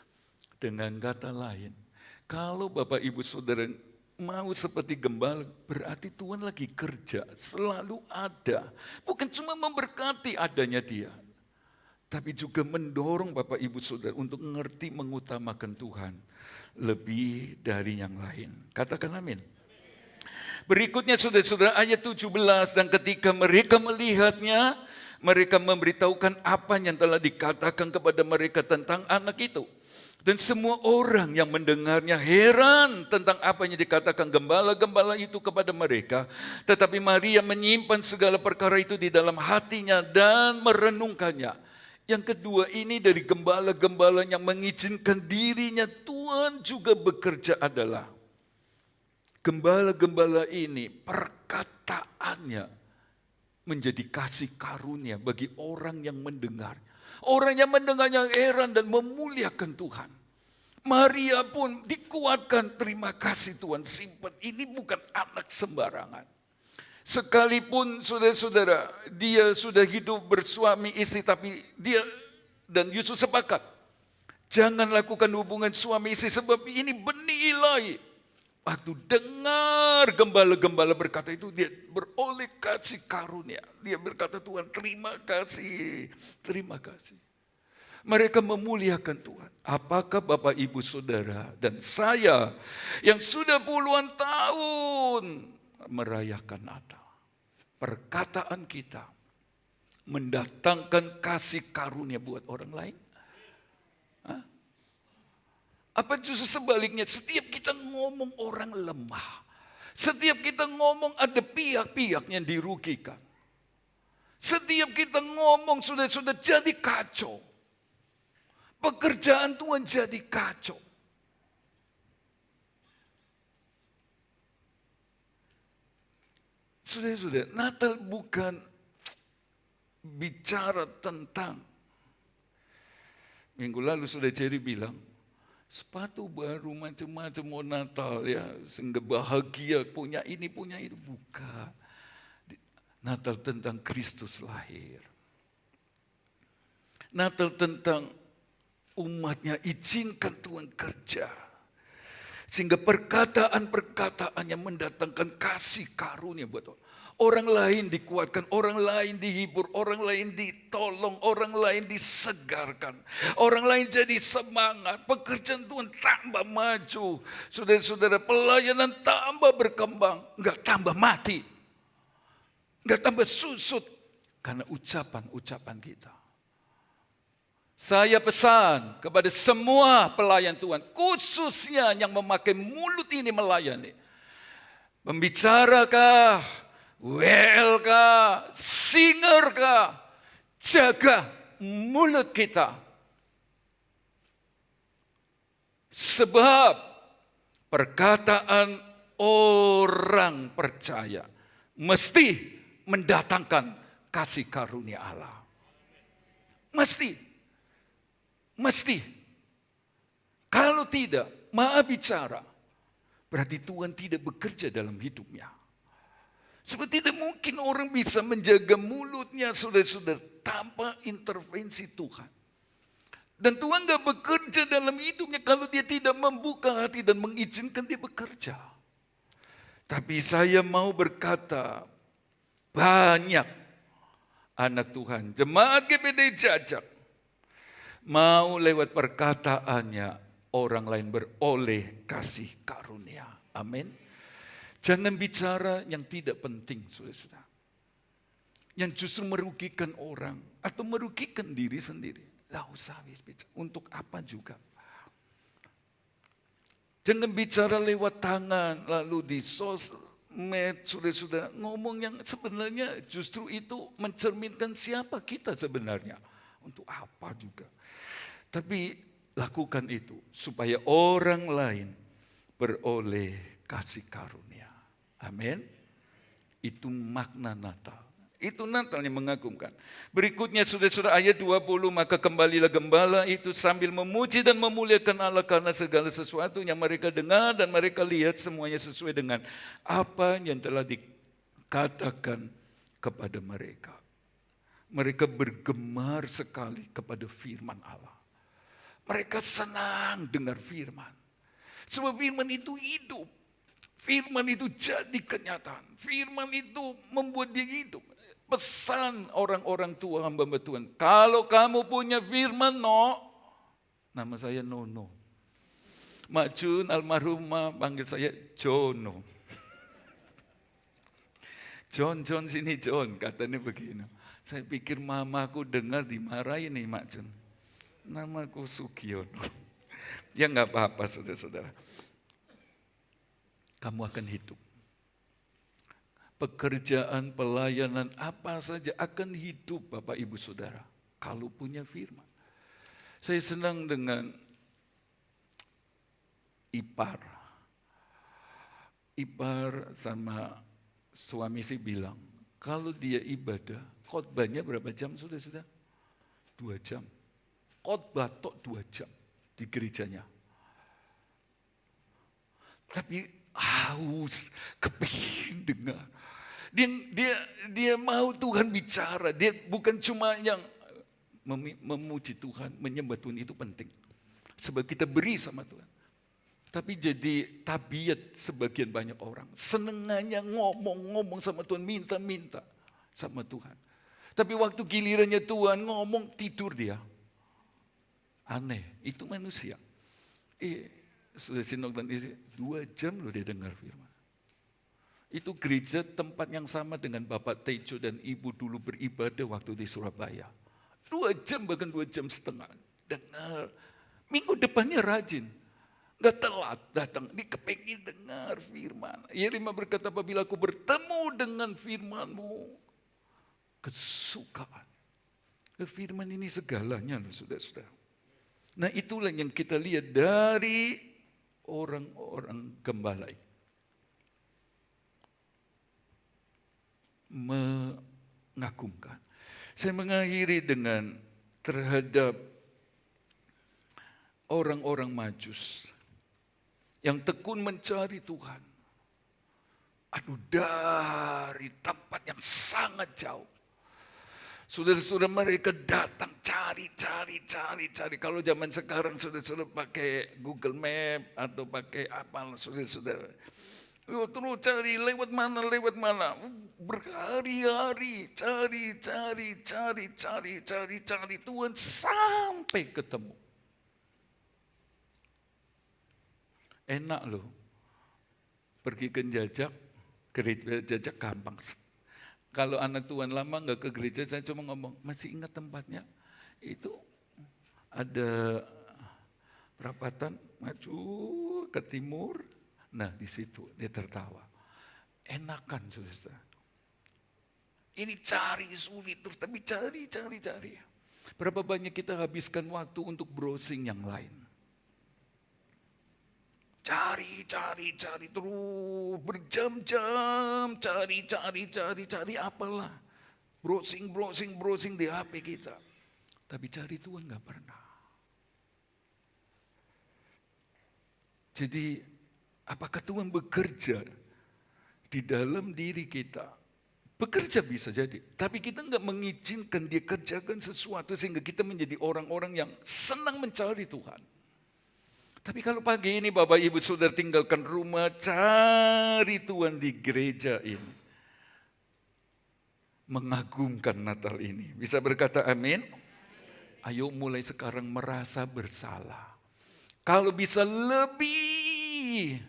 Dengan kata lain, kalau Bapak Ibu Saudara mau seperti gembala, berarti Tuhan lagi kerja, selalu ada. Bukan cuma memberkati adanya dia, tapi juga mendorong Bapak Ibu Saudara untuk mengerti mengutamakan Tuhan lebih dari yang lain. Katakan amin. Berikutnya saudara-saudara ayat 17, dan ketika mereka melihatnya, mereka memberitahukan apa yang telah dikatakan kepada mereka tentang anak itu. Dan semua orang yang mendengarnya heran tentang apa yang dikatakan gembala-gembala itu kepada mereka. Tetapi Maria menyimpan segala perkara itu di dalam hatinya dan merenungkannya. Yang kedua ini dari gembala-gembala yang mengizinkan dirinya Tuhan juga bekerja adalah gembala-gembala ini perkataannya menjadi kasih karunia bagi orang yang mendengar. Orang yang mendengarnya heran dan memuliakan Tuhan. Maria pun dikuatkan, terima kasih Tuhan, simpan. Ini bukan anak sembarangan. Sekalipun saudara-saudara dia sudah hidup bersuami istri, tapi dia dan Yusuf sepakat. Jangan lakukan hubungan suami istri sebab ini benih ilahi. Waktu dengar gembala-gembala berkata itu, dia beroleh kasih karunia. Dia berkata, Tuhan terima kasih, terima kasih. Mereka memuliakan Tuhan. Apakah Bapak Ibu Saudara dan saya yang sudah puluhan tahun merayakan Natal, perkataan kita mendatangkan kasih karunia buat orang lain? Apa justru sebaliknya, setiap kita ngomong orang lemah, setiap kita ngomong ada pihak-pihak yang dirugikan, setiap kita ngomong sudah jadi kacau, pekerjaan Tuhan jadi kacau. Sudah, Natal bukan bicara tentang, minggu lalu sudah Jerry bilang, sepatu baru macam-macam mau Natal ya, sehingga bahagia punya ini punya itu. Bukan. Natal tentang Kristus lahir. Natal tentang umatnya izinkan Tuhan kerja. Sehingga perkataan-perkataannya mendatangkan kasih karunia buat orang. Orang lain dikuatkan, orang lain dihibur, orang lain ditolong, orang lain disegarkan. Orang lain jadi semangat, pekerjaan Tuhan tambah maju. Saudara-saudara, pelayanan tambah berkembang, enggak tambah mati. Enggak tambah susut karena ucapan-ucapan kita. Saya pesan kepada semua pelayan Tuhan, khususnya yang memakai mulut ini melayani. Pembicarakah, WL kah, singer kah, jaga mulut kita. Sebab perkataan orang percaya mesti mendatangkan kasih karunia Allah. Mesti. Kalau tidak, maaf bicara, berarti Tuhan tidak bekerja dalam hidupnya. Sebab tidak mungkin orang bisa menjaga mulutnya, saudara-saudara, tanpa intervensi Tuhan. Dan Tuhan gak bekerja dalam hidupnya kalau dia tidak membuka hati dan mengizinkan dia bekerja. Tapi saya mau berkata, banyak anak Tuhan, jemaat GBD Jajak, mau lewat perkataannya orang lain beroleh kasih karunia. Amin. Jangan bicara yang tidak penting, saudara-saudara. Yang justru merugikan orang atau merugikan diri sendiri. Tidak usah bicara. Untuk apa juga. Jangan bicara lewat tangan, lalu di sosmed, saudara-saudara. Ngomong yang sebenarnya justru itu mencerminkan siapa kita sebenarnya. Untuk apa juga. Tapi lakukan itu supaya orang lain beroleh kasih karunia. Amin. Itu makna Natal. Itu Natal yang mengagumkan. Berikutnya saudara-saudara ayat 20, maka kembalilah gembala itu sambil memuji dan memuliakan Allah karena segala sesuatu yang mereka dengar dan mereka lihat semuanya sesuai dengan apa yang telah dikatakan kepada mereka. Mereka bergemar sekali kepada firman Allah. Mereka senang dengar firman. Sebab firman itu hidup. Firman itu jadi kenyataan. Firman itu membuat dia hidup. Pesan orang-orang tua hamba Tuhan. Kalau kamu punya firman, nama saya Nono. Mak Jun almarhumah panggil saya Jono. John sini John, katanya begini. Saya pikir mamaku dengar dimarahin nih Mak Jun. Namaku Sugiono. Ya nggak apa-apa saudara-saudara. Kamu akan hidup. Pekerjaan, pelayanan, apa saja akan hidup Bapak Ibu Saudara. Kalau punya firman. Saya senang dengan Ipar. Ipar sama suami saya bilang, kalau dia ibadah, khotbahnya berapa jam sudah? 2 jam. Khotbah tok 2 jam di gerejanya. Tapi haus, kepingin dengar. Dia mau Tuhan bicara. Dia bukan cuma yang memuji Tuhan, menyembah Tuhan itu penting. Sebab kita beri sama Tuhan. Tapi jadi tabiat sebagian banyak orang. Senengannya ngomong sama Tuhan, minta-minta sama Tuhan. Tapi waktu gilirannya Tuhan ngomong, tidur dia. Aneh, itu manusia. Sudah Sinok dan istri, 2 jam loh dia dengar firman. Itu gereja tempat yang sama dengan Bapak Tejo dan Ibu dulu beribadah waktu di Surabaya. 2 jam, bahkan 2 jam setengah. Dengar. Minggu depannya rajin. Gak telat datang, dia kepengin dengar firman. Yeremia berkata, apabila aku bertemu dengan firman-Mu, kesukaan. Firman ini segalanya loh saudara-saudara. Nah itulah yang kita lihat dari orang-orang gembala. Mengagumkan. Saya mengakhiri dengan terhadap orang-orang Majus yang tekun mencari Tuhan. Aduh, dari tempat yang sangat jauh. Saudara-saudara mereka datang cari. Kalau zaman sekarang saudara-saudara pakai Google Map atau pakai apa, saudara-saudara. Terus cari lewat mana. Berhari-hari cari Tuhan sampai ketemu. Enak loh. Pergi ke gereja jajak gampang. Kalau anak Tuhan lama nggak ke gereja, saya cuma ngomong, masih ingat tempatnya? Itu ada perapatan maju ke timur. Nah di situ dia tertawa. Enakan saudara. Ini cari sulit terus, tapi cari. Berapa banyak kita habiskan waktu untuk browsing yang lain? Cari terus berjam-jam cari apalah. Browsing di HP kita. Tapi cari Tuhan gak pernah. Jadi apakah Tuhan bekerja di dalam diri kita? Bekerja bisa jadi. Tapi kita gak mengizinkan dia kerjakan sesuatu sehingga kita menjadi orang-orang yang senang mencari Tuhan. Tapi kalau pagi ini Bapak Ibu Saudara tinggalkan rumah, cari Tuhan di gereja ini. Mengagumkan Natal ini. Bisa berkata amin? Ayo mulai sekarang merasa bersalah. Kalau bisa lebih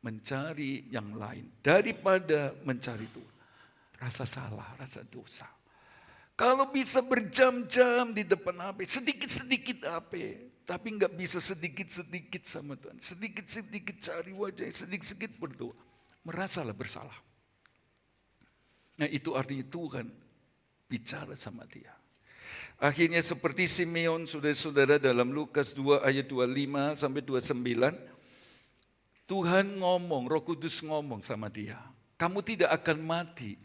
mencari yang lain daripada mencari Tuhan. Rasa salah, rasa dosa. Kalau bisa berjam-jam di depan HP, sedikit-sedikit HP. Tapi nggak bisa sedikit-sedikit sama Tuhan. Sedikit-sedikit cari wajah, sedikit-sedikit berdoa. Merasalah bersalah. Nah itu artinya Tuhan bicara sama dia. Akhirnya seperti Simeon, saudara-saudara, dalam Lukas 2 ayat 25 sampai 29. Tuhan ngomong, Roh Kudus ngomong sama dia. Kamu tidak akan mati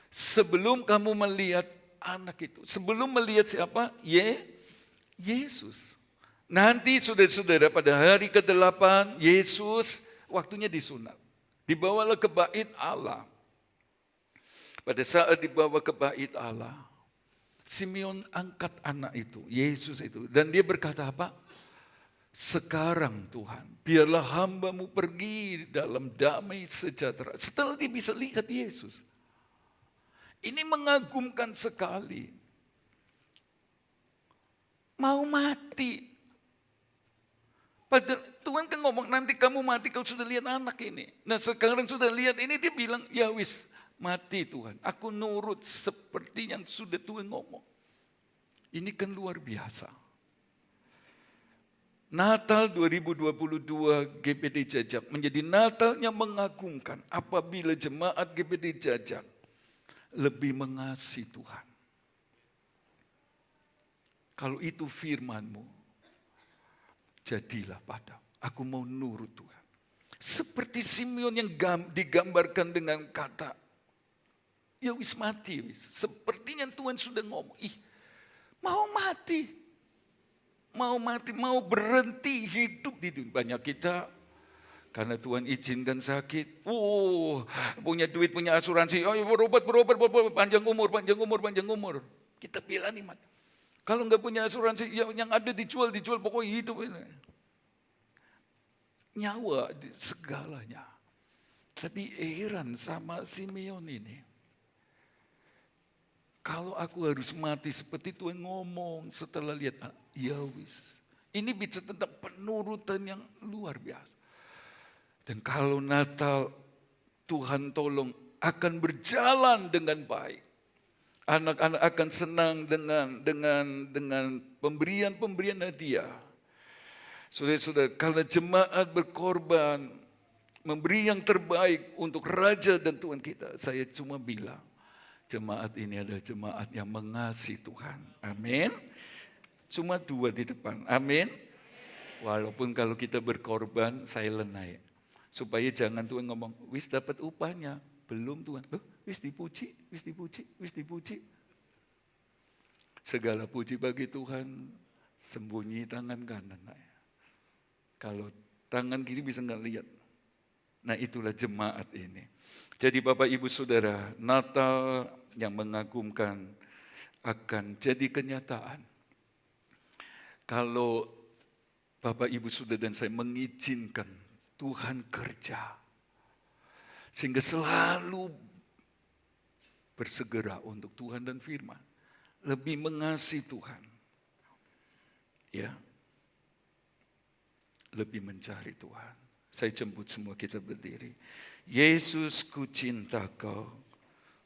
sebelum kamu melihat anak itu. Sebelum melihat siapa? Yesus. Nanti saudara-saudara pada hari ke-8 Yesus waktunya disunat. Dibawalah ke bait Allah. Pada saat dibawa ke bait Allah, Simeon angkat anak itu, Yesus itu. Dan dia berkata apa? Sekarang Tuhan, biarlah hamba-Mu pergi dalam damai sejahtera. Setelah dia bisa lihat Yesus. Ini mengagumkan sekali. Mau mati. Padahal Tuhan kan ngomong nanti kamu mati kalau sudah lihat anak ini. Nah sekarang sudah lihat ini dia bilang ya wis mati Tuhan. Aku nurut seperti yang sudah Tuhan ngomong. Ini kan luar biasa. Natal 2022 GBD Jajak menjadi Natal yang mengagumkan apabila jemaat GBD Jajak lebih mengasihi Tuhan. Kalau itu firman-Mu, jadilah pada. Aku mau nurut Tuhan. Seperti Simeon yang digambarkan dengan kata, ya wis mati wis. Sepertinya Tuhan sudah ngomong, mau mati. Mau berhenti hidup di dunia. Banyak kita, karena Tuhan izinkan sakit. Punya duit, punya asuransi. Berobat, panjang umur. Kita bela nikmat. Kalau nggak punya asuransi, yang ada dijual pokoknya hidup ini. Nyawa, segalanya. Tapi heran sama Simeon ini. Kalau aku harus mati seperti Tuhan ngomong setelah lihat, ya wis. Ini bicara tentang penurutan yang luar biasa. Dan kalau Natal, Tuhan tolong akan berjalan dengan baik. Anak-anak akan senang dengan pemberian hadiah. Saudara-saudara, karena jemaat berkorban, memberi yang terbaik untuk Raja dan Tuhan kita. Saya cuma bilang, jemaat ini adalah jemaat yang mengasihi Tuhan. Amin. Cuma 2 di depan. Amin. Walaupun kalau kita berkorban, silent naik. Supaya jangan Tuhan ngomong, wis dapat upahnya. Belum Tuhan. Loh, wis dipuji. Segala puji bagi Tuhan, sembunyi tangan kanan. Kalau tangan kiri bisa nggak lihat. Nah itulah jemaat ini. Jadi Bapak Ibu Saudara, Natal yang mengagumkan akan jadi kenyataan. Kalau Bapak Ibu Saudara dan saya mengizinkan Tuhan kerja. Sehingga selalu bersegera untuk Tuhan dan firman. Lebih mengasihi Tuhan. Ya. Lebih mencari Tuhan. Saya jemput semua kita berdiri. Yesus, ku cinta Kau.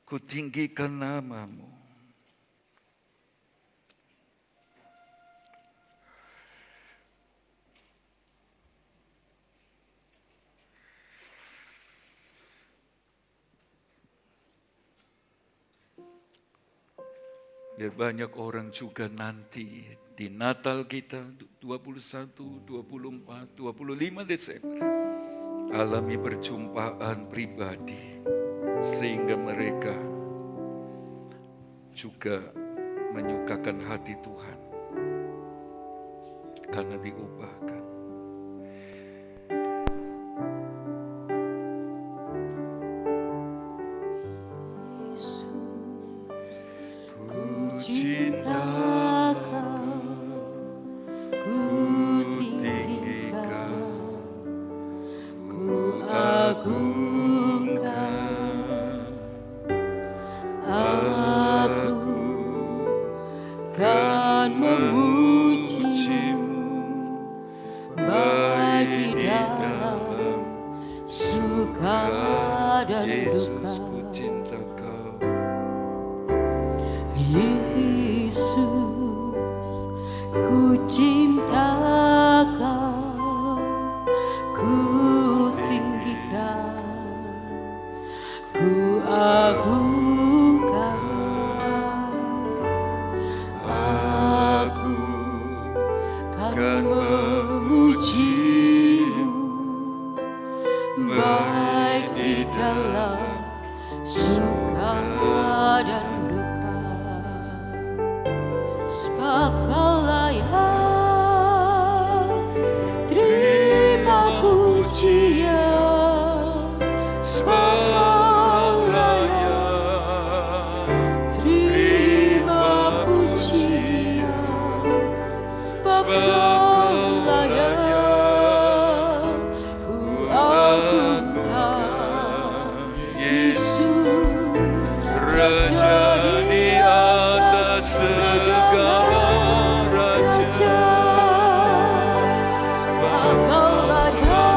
Ku tinggikan nama-Mu. Biar banyak orang juga nanti di Natal kita 21, 24, 25 Desember alami perjumpaan pribadi sehingga mereka juga menyukakan hati Tuhan karena diubahkan. Cinta Kau, ku tinggikan, ku agungkan, aku kan memuji-Mu, baik di dalam suka dan duka. Yesus, ku cinta Kau, ku tinggikan, ku agungkan, aku kan memuji-Mu, baik di dalam suka dan duka. Sebab Kau layak terima pujian, sebab Kau layak terima pujian, sebab Kau layak ku agungkan. Yesus Raja di atas segala raja, sebab Kau layak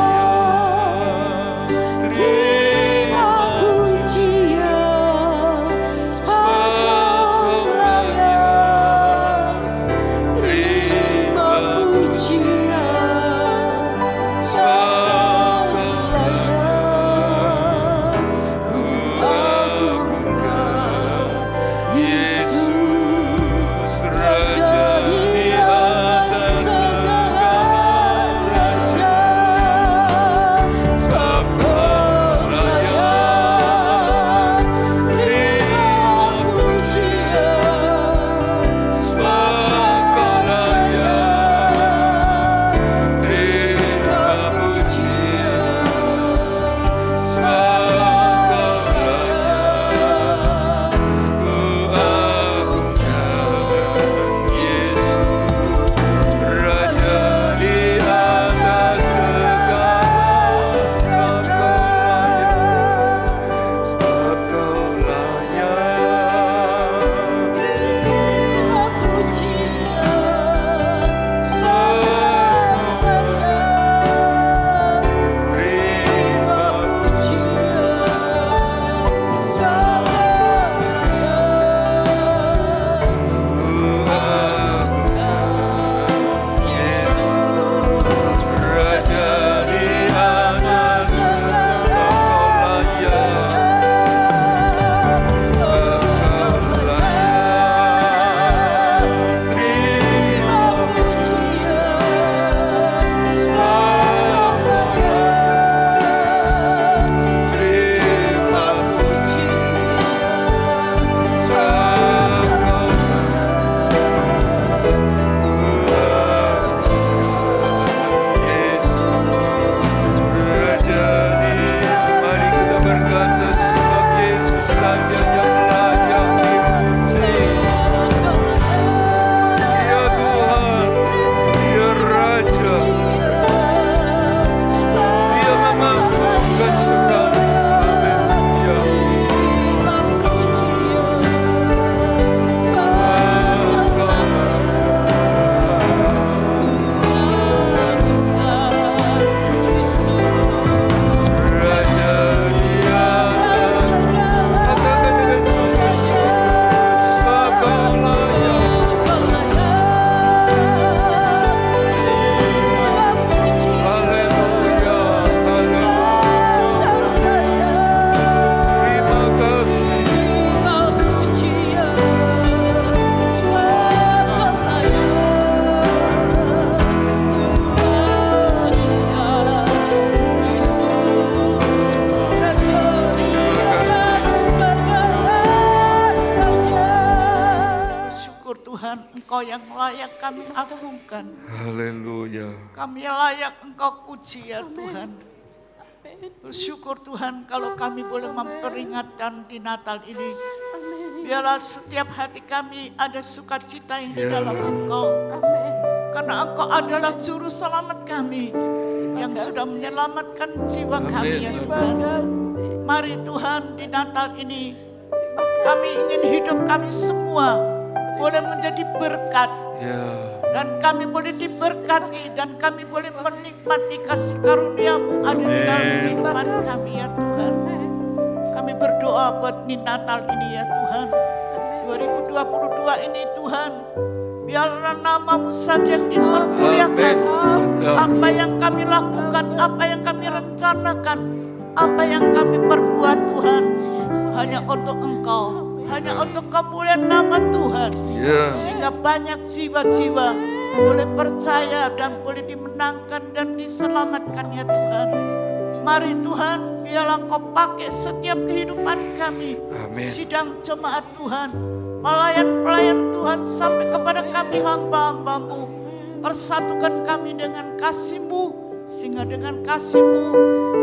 terima pujian, sebab Kau layak terima pujian. layak kami agungkan. Haleluya. Kami layak Engkau puji ya Tuhan. Bersyukur Tuhan kalau kami boleh memperingatkan di Natal ini. Biarlah setiap hati kami ada sukacita yang di dalam Engkau. Karena Engkau adalah juru selamat kami yang sudah menyelamatkan jiwa kami ya Tuhan. Mari Tuhan di Natal ini kami ingin hidup kami semua boleh menjadi berkat. Dan kami boleh diberkati dan kami boleh menikmati kasih karunia-Mu ada di dalam kehidupan kami ya Tuhan. Kami berdoa buat di Natal ini ya Tuhan. 2022 ini Tuhan, biarlah nama-Mu saja yang dipermuliakan. Apa yang kami lakukan, apa yang kami rencanakan, apa yang kami perbuat Tuhan, hanya untuk Engkau, hanya untuk kemuliaan nama Tuhan. Sehingga banyak jiwa-jiwa boleh percaya dan boleh dimenangkan dan diselamatkan ya Tuhan. Mari Tuhan, biarlah Engkau pakai setiap kehidupan kami. Sidang jemaat Tuhan, pelayan-pelayan Tuhan sampai kepada kami hamba-hamba-Mu. Persatukan kami dengan kasih-Mu, sehingga dengan kasih-Mu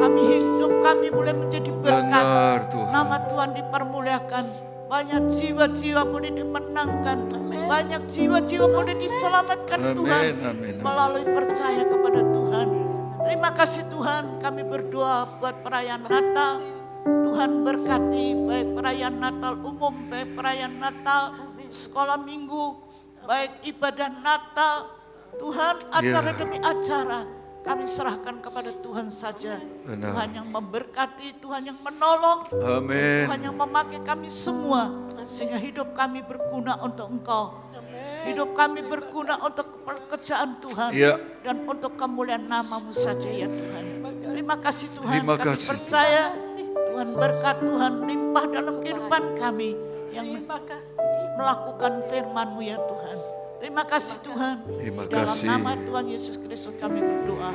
kami hidup, kami boleh menjadi berkat. Nama Tuhan dipermuliakan. Banyak jiwa-jiwa boleh dimenangkan. Banyak jiwa-jiwa boleh diselamatkan Tuhan melalui percaya kepada Tuhan. Terima kasih Tuhan, kami berdoa buat perayaan Natal. Tuhan berkati baik perayaan Natal umum, baik perayaan Natal sekolah minggu, baik ibadah Natal. Tuhan, acara demi acara kami serahkan kepada Tuhan saja. Tuhan yang memberkati, Tuhan yang menolong, Tuhan yang memakai kami semua sehingga hidup kami berguna untuk Engkau. Hidup kami berguna untuk pekerjaan Tuhan dan untuk kemuliaan nama-Mu saja ya Tuhan. Terima kasih Tuhan, kami percaya Tuhan berkat Tuhan limpah dalam kehidupan kami yang melakukan firman-Mu ya Tuhan. Terima kasih Tuhan. Dalam nama Tuhan Yesus Kristus kami berdoa.